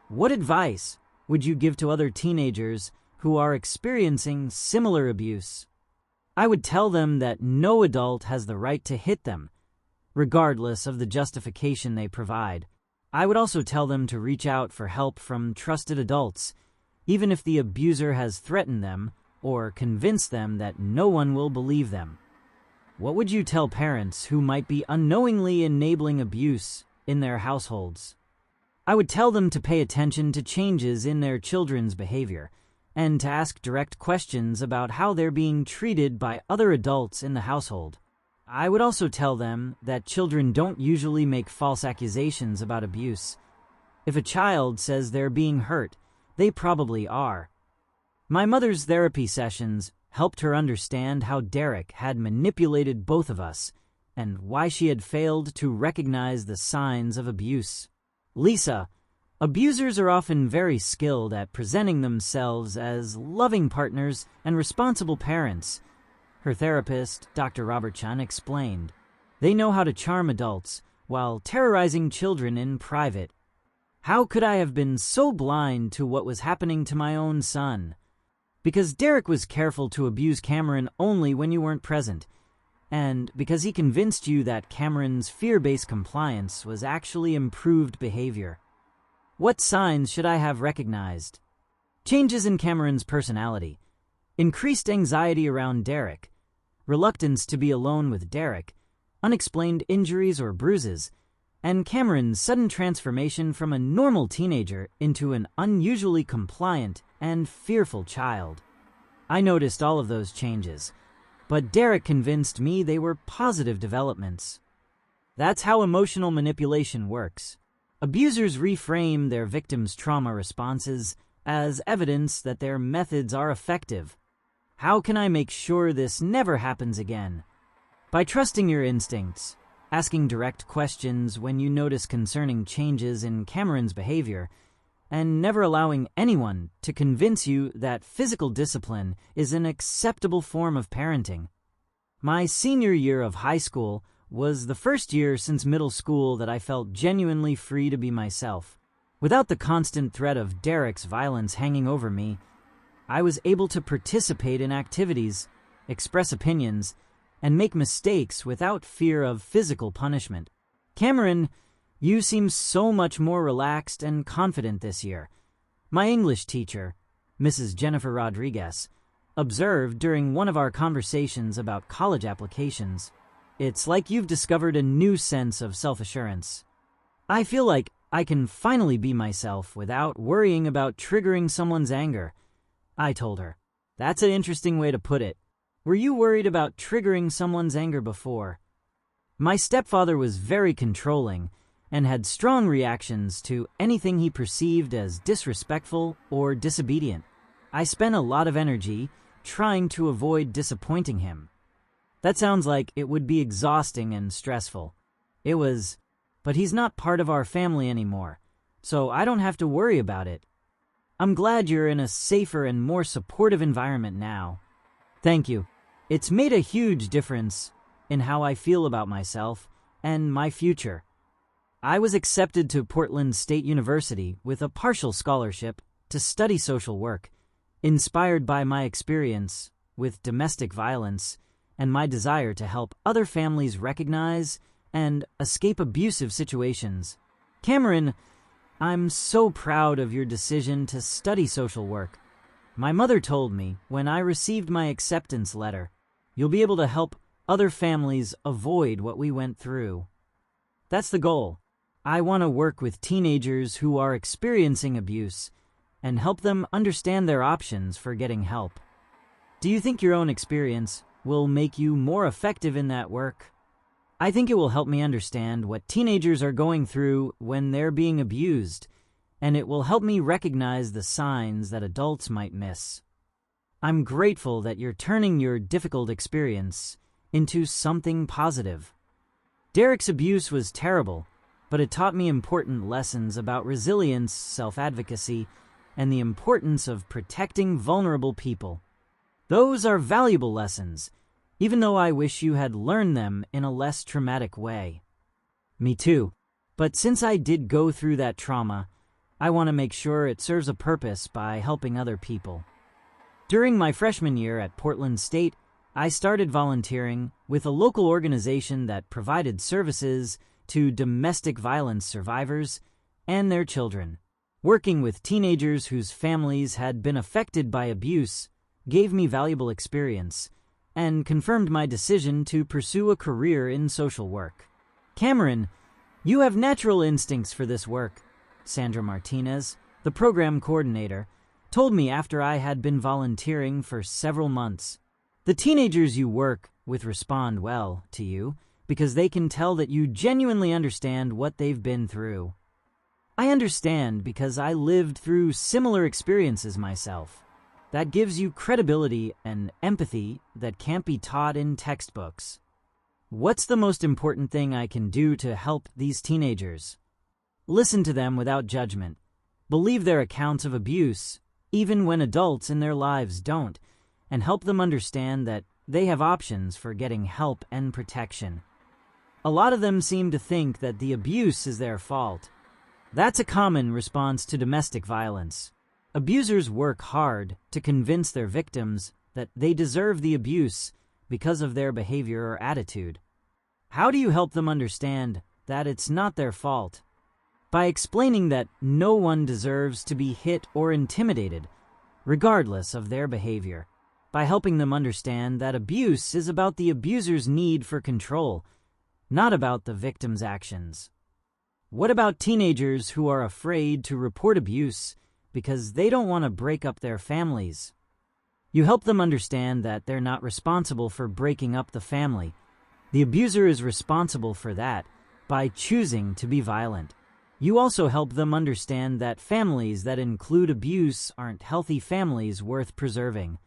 What advice would you give to other teenagers who are experiencing similar abuse? I would tell them that no adult has the right to hit them, regardless of the justification they provide. I would also tell them to reach out for help from trusted adults, even if the abuser has threatened them or convinced them that no one will believe them. What would you tell parents who might be unknowingly enabling abuse in their households? I would tell them to pay attention to changes in their children's behavior and to ask direct questions about how they're being treated by other adults in the household. I would also tell them that children don't usually make false accusations about abuse. If a child says they're being hurt, they probably are. My mother's therapy sessions helped her understand how Derek had manipulated both of us and why she had failed to recognize the signs of abuse. Lisa, abusers are often very skilled at presenting themselves as loving partners and responsible parents. Her therapist, Dr. Robert Chun, explained. They know how to charm adults while terrorizing children in private. How could I have been so blind to what was happening to my own son? Because Derek was careful to abuse Cameron only when you weren't present, and because he convinced you that Cameron's fear-based compliance was actually improved behavior. What signs should I have recognized? Changes in Cameron's personality, increased anxiety around Derek, reluctance to be alone with Derek, unexplained injuries or bruises, and Cameron's sudden transformation from a normal teenager into an unusually compliant and fearful child. I noticed all of those changes, but Derek convinced me they were positive developments. That's how emotional manipulation works. Abusers reframe their victims' trauma responses as evidence that their methods are effective. How can I make sure this never happens again? By trusting your instincts, asking direct questions when you notice concerning changes in Cameron's behavior, and never allowing anyone to convince you that physical discipline is an acceptable form of parenting. My senior year of high school was the first year since middle school that I felt genuinely free to be myself. Without the constant threat of Derek's violence hanging over me, I was able to participate in activities, express opinions, and make mistakes without fear of physical punishment. Cameron, you seem so much more relaxed and confident this year. My English teacher, Mrs. Jennifer Rodriguez, observed during one of our conversations about college applications. It's like you've discovered a new sense of self-assurance. I feel like I can finally be myself without worrying about triggering someone's anger. I told her. That's an interesting way to put it. Were you worried about triggering someone's anger before? My stepfather was very controlling and had strong reactions to anything he perceived as disrespectful or disobedient. I spent a lot of energy trying to avoid disappointing him. That sounds like it would be exhausting and stressful. It was, but he's not part of our family anymore, so I don't have to worry about it. I'm glad you're in a safer and more supportive environment now. Thank you. It's made a huge difference in how I feel about myself and my future. I was accepted to Portland State University with a partial scholarship to study social work, inspired by my experience with domestic violence and my desire to help other families recognize and escape abusive situations. Cameron, I'm so proud of your decision to study social work. My mother told me when I received my acceptance letter, you'll be able to help other families avoid what we went through. That's the goal. I want to work with teenagers who are experiencing abuse and help them understand their options for getting help. Do you think your own experience will make you more effective in that work? I think it will help me understand what teenagers are going through when they're being abused, and it will help me recognize the signs that adults might miss. I'm grateful that you're turning your difficult experience into something positive. Derek's abuse was terrible, but it taught me important lessons about resilience, self-advocacy, and the importance of protecting vulnerable people. Those are valuable lessons, even though I wish you had learned them in a less traumatic way. Me too, but since I did go through that trauma, I want to make sure it serves a purpose by helping other people. During my freshman year at Portland State, I started volunteering with a local organization that provided services to domestic violence survivors and their children. Working with teenagers whose families had been affected by abuse gave me valuable experience, and confirmed my decision to pursue a career in social work. Cameron, you have natural instincts for this work, Sandra Martinez, the program coordinator, told me after I had been volunteering for several months. The teenagers you work with respond well to you because they can tell that you genuinely understand what they've been through. I understand because I lived through similar experiences myself. That gives you credibility and empathy that can't be taught in textbooks. What's the most important thing I can do to help these teenagers? Listen to them without judgment. Believe their accounts of abuse, even when adults in their lives don't, and help them understand that they have options for getting help and protection. A lot of them seem to think that the abuse is their fault. That's a common response to domestic violence. Abusers work hard to convince their victims that they deserve the abuse because of their behavior or attitude. How do you help them understand that it's not their fault? By explaining that no one deserves to be hit or intimidated, regardless of their behavior. By helping them understand that abuse is about the abuser's need for control, not about the victim's actions. What about teenagers who are afraid to report abuse because they don't want to break up their families? You help them understand that they're not responsible for breaking up the family. The abuser is responsible for that by choosing to be violent. You also help them understand that families that include abuse aren't healthy families worth preserving.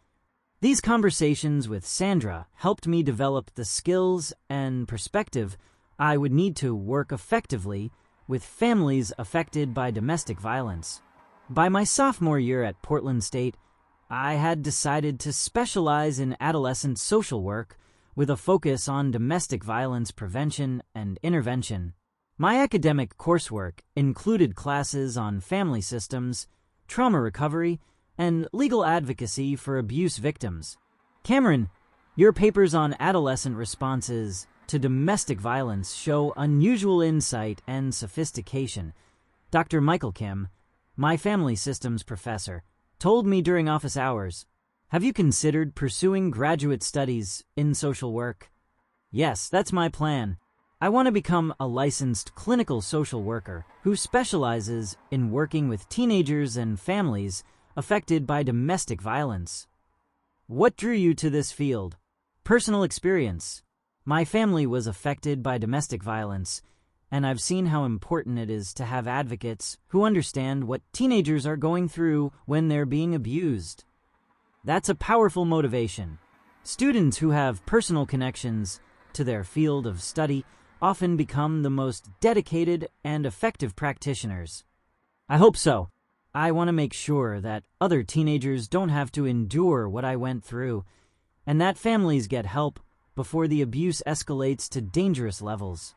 These conversations with Sandra helped me develop the skills and perspective I would need to work effectively with families affected by domestic violence. By my sophomore year at Portland State, I had decided to specialize in adolescent social work with a focus on domestic violence prevention and intervention. My academic coursework included classes on family systems, trauma recovery, and legal advocacy for abuse victims. Cameron, your papers on adolescent responses to domestic violence show unusual insight and sophistication. Dr. Michael Kim, my family systems professor, told me during office hours, "Have you considered pursuing graduate studies in social work?" Yes, that's my plan. I want to become a licensed clinical social worker who specializes in working with teenagers and families affected by domestic violence. What drew you to this field? Personal experience. My family was affected by domestic violence, and I've seen how important it is to have advocates who understand what teenagers are going through when they're being abused. That's a powerful motivation. Students who have personal connections to their field of study often become the most dedicated and effective practitioners. I hope so. I want to make sure that other teenagers don't have to endure what I went through, and that families get help before the abuse escalates to dangerous levels.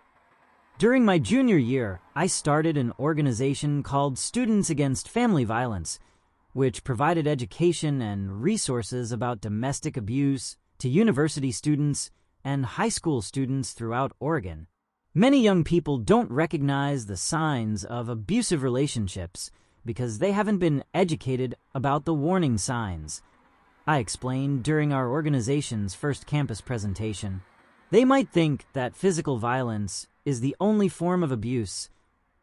During my junior year, I started an organization called Students Against Family Violence, which provided education and resources about domestic abuse to university students and high school students throughout Oregon. Many young people don't recognize the signs of abusive relationships because they haven't been educated about the warning signs. I explained during our organization's first campus presentation. They might think that physical violence is the only form of abuse,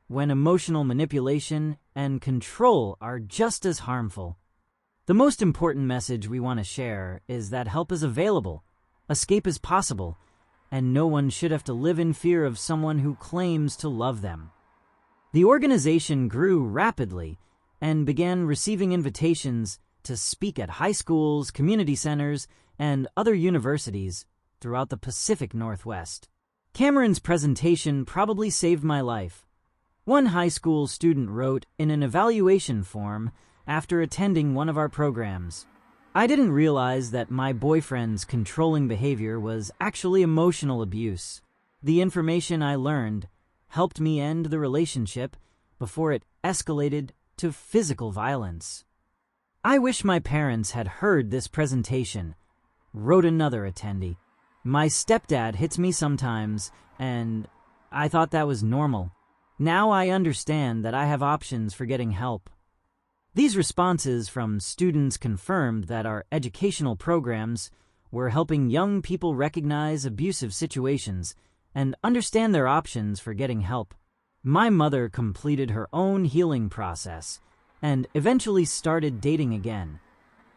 when emotional manipulation and control are just as harmful. The most important message we want to share is that help is available, escape is possible, and no one should have to live in fear of someone who claims to love them. The organization grew rapidly and began receiving invitations to speak at high schools, community centers, and other universities throughout the Pacific Northwest. Cameron's presentation probably saved my life. One high school student wrote in an evaluation form after attending one of our programs, "I didn't realize that my boyfriend's controlling behavior was actually emotional abuse. The information I learned helped me end the relationship before it escalated to physical violence." "I wish my parents had heard this presentation," wrote another attendee. "My stepdad hits me sometimes, and I thought that was normal. Now I understand that I have options for getting help." These responses from students confirmed that our educational programs we're helping young people recognize abusive situations and understand their options for getting help. My mother completed her own healing process and eventually started dating again.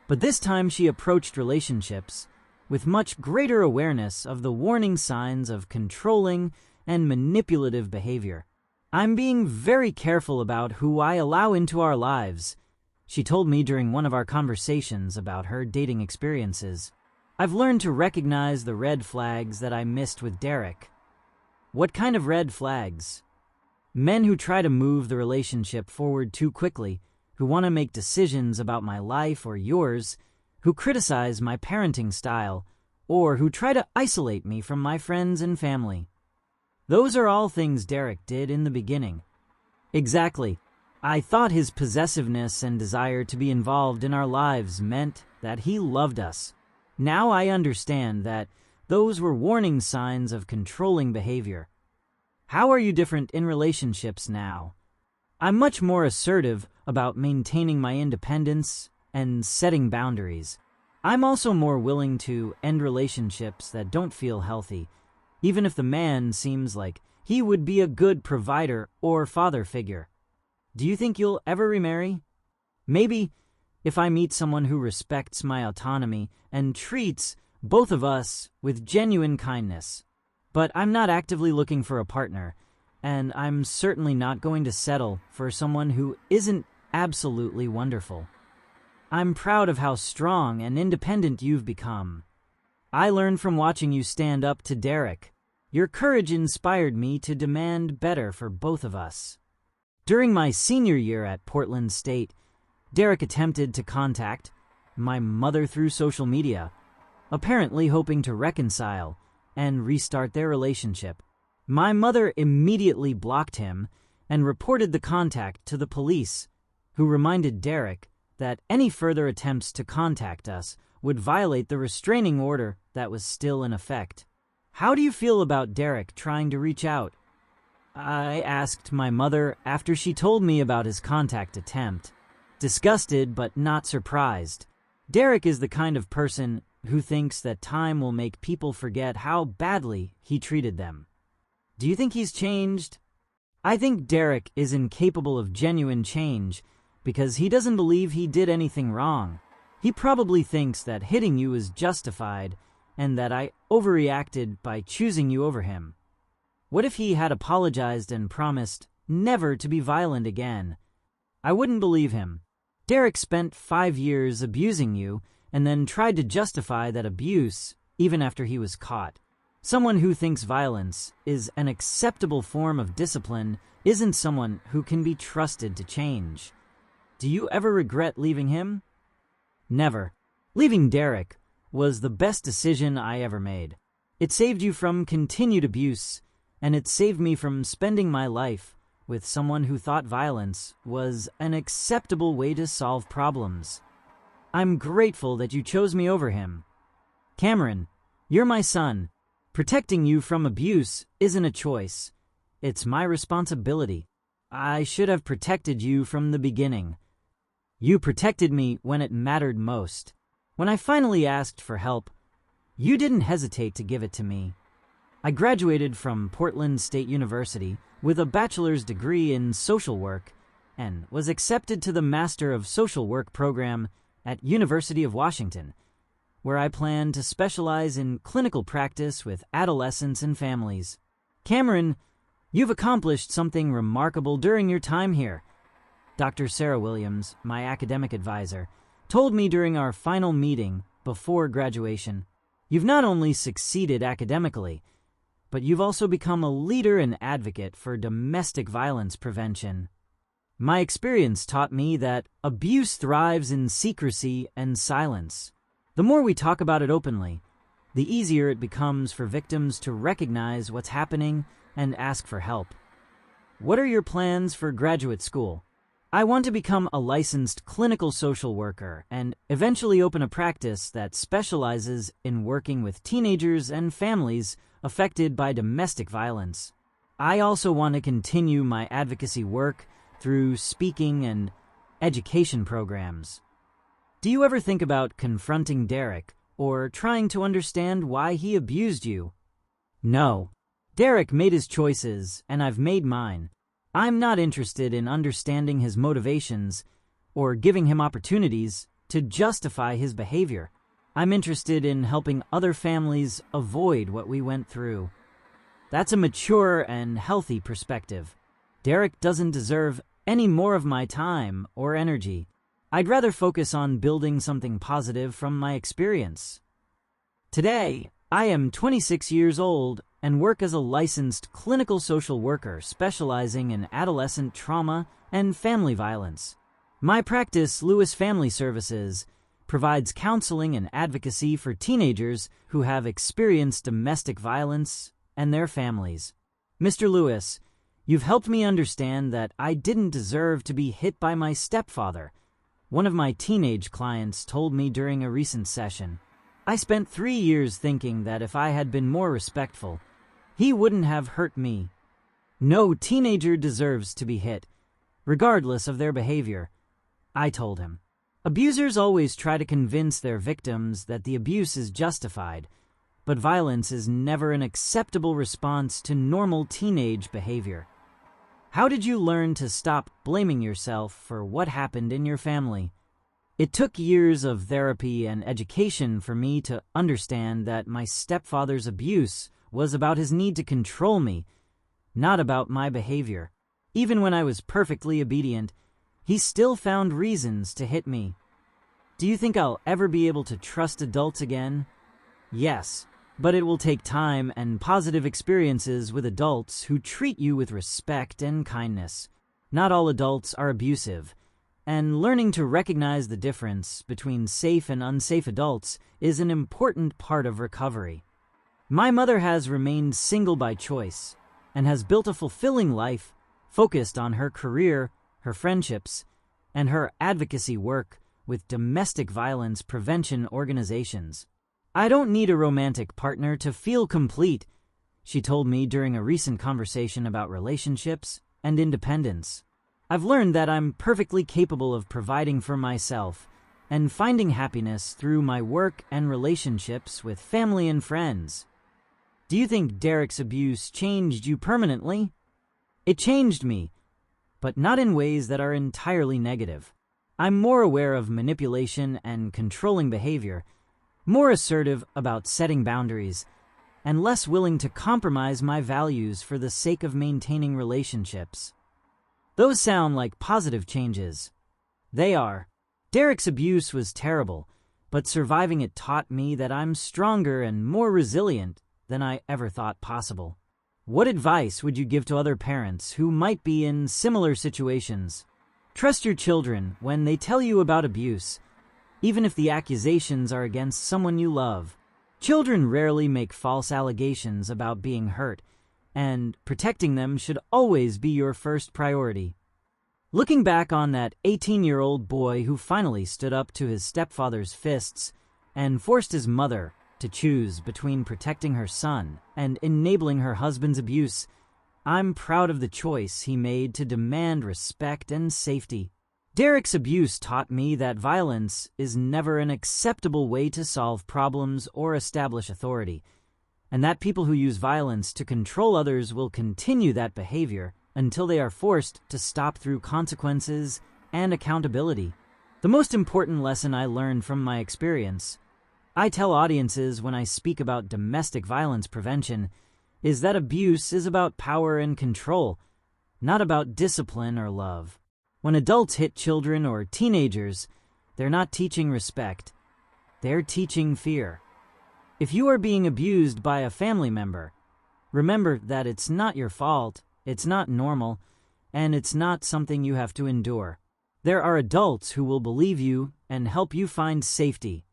But this time she approached relationships with much greater awareness of the warning signs of controlling and manipulative behavior. I'm being very careful about who I allow into our lives, she told me during one of our conversations about her dating experiences. I've learned to recognize the red flags that I missed with Derek. What kind of red flags? Men who try to move the relationship forward too quickly, who want to make decisions about my life or yours, who criticize my parenting style, or who try to isolate me from my friends and family. Those are all things Derek did in the beginning. Exactly. I thought his possessiveness and desire to be involved in our lives meant that he loved us. Now I understand that those were warning signs of controlling behavior. How are you different in relationships now? I'm much more assertive about maintaining my independence and setting boundaries. I'm also more willing to end relationships that don't feel healthy, even if the man seems like he would be a good provider or father figure. Do you think you'll ever remarry? Maybe, if I meet someone who respects my autonomy and treats both of us with genuine kindness. But I'm not actively looking for a partner, and I'm certainly not going to settle for someone who isn't absolutely wonderful. I'm proud of how strong and independent you've become. I learned from watching you stand up to Derek. Your courage inspired me to demand better for both of us. During my senior year at Portland State, Derek attempted to contact my mother through social media, apparently hoping to reconcile and restart their relationship. My mother immediately blocked him and reported the contact to the police, who reminded Derek that any further attempts to contact us would violate the restraining order that was still in effect. How do you feel about Derek trying to reach out? I asked my mother after she told me about his contact attempt. Disgusted but not surprised. Derek is the kind of person who thinks that time will make people forget how badly he treated them. Do you think he's changed? I think Derek is incapable of genuine change because he doesn't believe he did anything wrong. He probably thinks that hitting you is justified and that I overreacted by choosing you over him. What if he had apologized and promised never to be violent again? I wouldn't believe him. Derek spent 5 years abusing you and then tried to justify that abuse even after he was caught. Someone who thinks violence is an acceptable form of discipline isn't someone who can be trusted to change. Do you ever regret leaving him? Never. Leaving Derek was the best decision I ever made. It saved you from continued abuse, and it saved me from spending my life with someone who thought violence was an acceptable way to solve problems. I'm grateful that you chose me over him. Cameron, you're my son. Protecting you from abuse isn't a choice. It's my responsibility. I should have protected you from the beginning. You protected me when it mattered most. When I finally asked for help, you didn't hesitate to give it to me. I graduated from Portland State University with a bachelor's degree in social work and was accepted to the Master of Social Work program at University of Washington, where I plan to specialize in clinical practice with adolescents and families. Cameron, you've accomplished something remarkable during your time here. Dr. Sarah Williams, my academic advisor, told me during our final meeting before graduation, you've not only succeeded academically, but you've also become a leader and advocate for domestic violence prevention. My experience taught me that abuse thrives in secrecy and silence. The more we talk about it openly, the easier it becomes for victims to recognize what's happening and ask for help. What are your plans for graduate school? I want to become a licensed clinical social worker and eventually open a practice that specializes in working with teenagers and families affected by domestic violence. I also want to continue my advocacy work through speaking and education programs. Do you ever think about confronting Derek or trying to understand why he abused you. No. Derek made his choices, and I've made mine. I'm not interested in understanding his motivations or giving him opportunities to justify his behavior. I'm interested in helping other families avoid what we went through. That's a mature and healthy perspective. Derek doesn't deserve any more of my time or energy. I'd rather focus on building something positive from my experience. Today, I am 26 years old and work as a licensed clinical social worker specializing in adolescent trauma and family violence. My practice, Lewis Family Services, provides counseling and advocacy for teenagers who have experienced domestic violence and their families. Mr. Lewis, you've helped me understand that I didn't deserve to be hit by my stepfather. One of my teenage clients told me during a recent session. I spent 3 years thinking that if I had been more respectful, he wouldn't have hurt me. No teenager deserves to be hit, regardless of their behavior, I told him. Abusers always try to convince their victims that the abuse is justified, but violence is never an acceptable response to normal teenage behavior. How did you learn to stop blaming yourself for what happened in your family? It took years of therapy and education for me to understand that my stepfather's abuse was about his need to control me, not about my behavior. Even when I was perfectly obedient, he still found reasons to hit me. Do you think I'll ever be able to trust adults again? Yes, but it will take time and positive experiences with adults who treat you with respect and kindness. Not all adults are abusive, and learning to recognize the difference between safe and unsafe adults is an important part of recovery. My mother has remained single by choice and has built a fulfilling life focused on her career, her friendships, and her advocacy work with domestic violence prevention organizations. I don't need a romantic partner to feel complete, she told me during a recent conversation about relationships and independence. I've learned that I'm perfectly capable of providing for myself and finding happiness through my work and relationships with family and friends. Do you think Derek's abuse changed you permanently? It changed me, but not in ways that are entirely negative. I'm more aware of manipulation and controlling behavior, more assertive about setting boundaries, and less willing to compromise my values for the sake of maintaining relationships. Those sound like positive changes. They are. Derek's abuse was terrible, but surviving it taught me that I'm stronger and more resilient than I ever thought possible. What advice would you give to other parents who might be in similar situations? Trust your children when they tell you about abuse, even if the accusations are against someone you love. Children rarely make false allegations about being hurt, and protecting them should always be your first priority. Looking back on that 18-year-old boy who finally stood up to his stepfather's fists and forced his mother to choose between protecting her son and enabling her husband's abuse, I'm proud of the choice he made to demand respect and safety. Derek's abuse taught me that violence is never an acceptable way to solve problems or establish authority, and that people who use violence to control others will continue that behavior until they are forced to stop through consequences and accountability. The most important lesson I learned from my experience, I tell audiences when I speak about domestic violence prevention, is that abuse is about power and control, not about discipline or love. When adults hit children or teenagers, they're not teaching respect. They're teaching fear. If you are being abused by a family member, remember that it's not your fault, it's not normal, and it's not something you have to endure. There are adults who will believe you and help you find safety.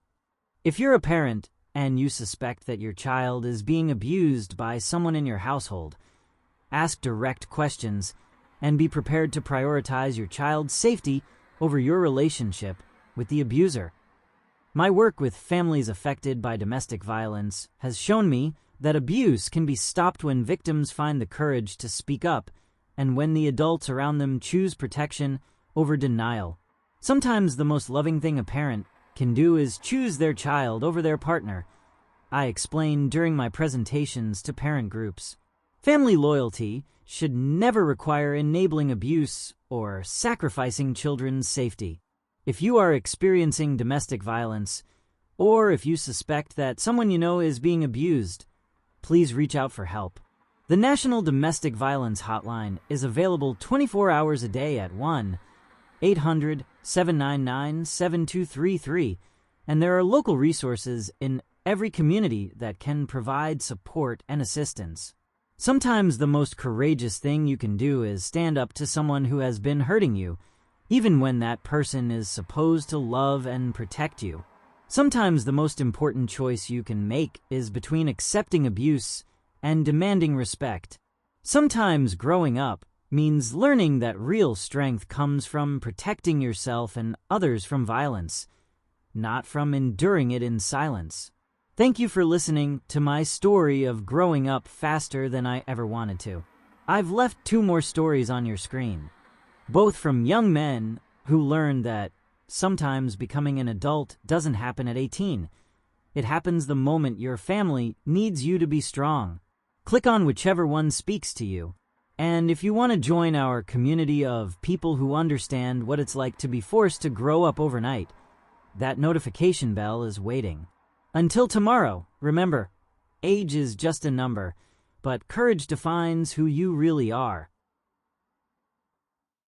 If you're a parent and you suspect that your child is being abused by someone in your household, ask direct questions and be prepared to prioritize your child's safety over your relationship with the abuser. My work with families affected by domestic violence has shown me that abuse can be stopped when victims find the courage to speak up and when the adults around them choose protection over denial. Sometimes the most loving thing a parent can do is choose their child over their partner, I explained during my presentations to parent groups. Family loyalty should never require enabling abuse or sacrificing children's safety. If you are experiencing domestic violence, or if you suspect that someone you know is being abused, please reach out for help. The National Domestic Violence Hotline is available 24 hours a day at 1-800-799-7233, and there are local resources in every community that can provide support and assistance. Sometimes the most courageous thing you can do is stand up to someone who has been hurting you, even when that person is supposed to love and protect you. Sometimes the most important choice you can make is between accepting abuse and demanding respect. Sometimes growing up means learning that real strength comes from protecting yourself and others from violence, not from enduring it in silence. Thank you for listening to my story of growing up faster than I ever wanted to. I've left 2 more stories on your screen, both from young men who learned that sometimes becoming an adult doesn't happen at 18. It happens the moment your family needs you to be strong. Click on whichever one speaks to you. And if you want to join our community of people who understand what it's like to be forced to grow up overnight, that notification bell is waiting. Until tomorrow, remember, age is just a number, but courage defines who you really are.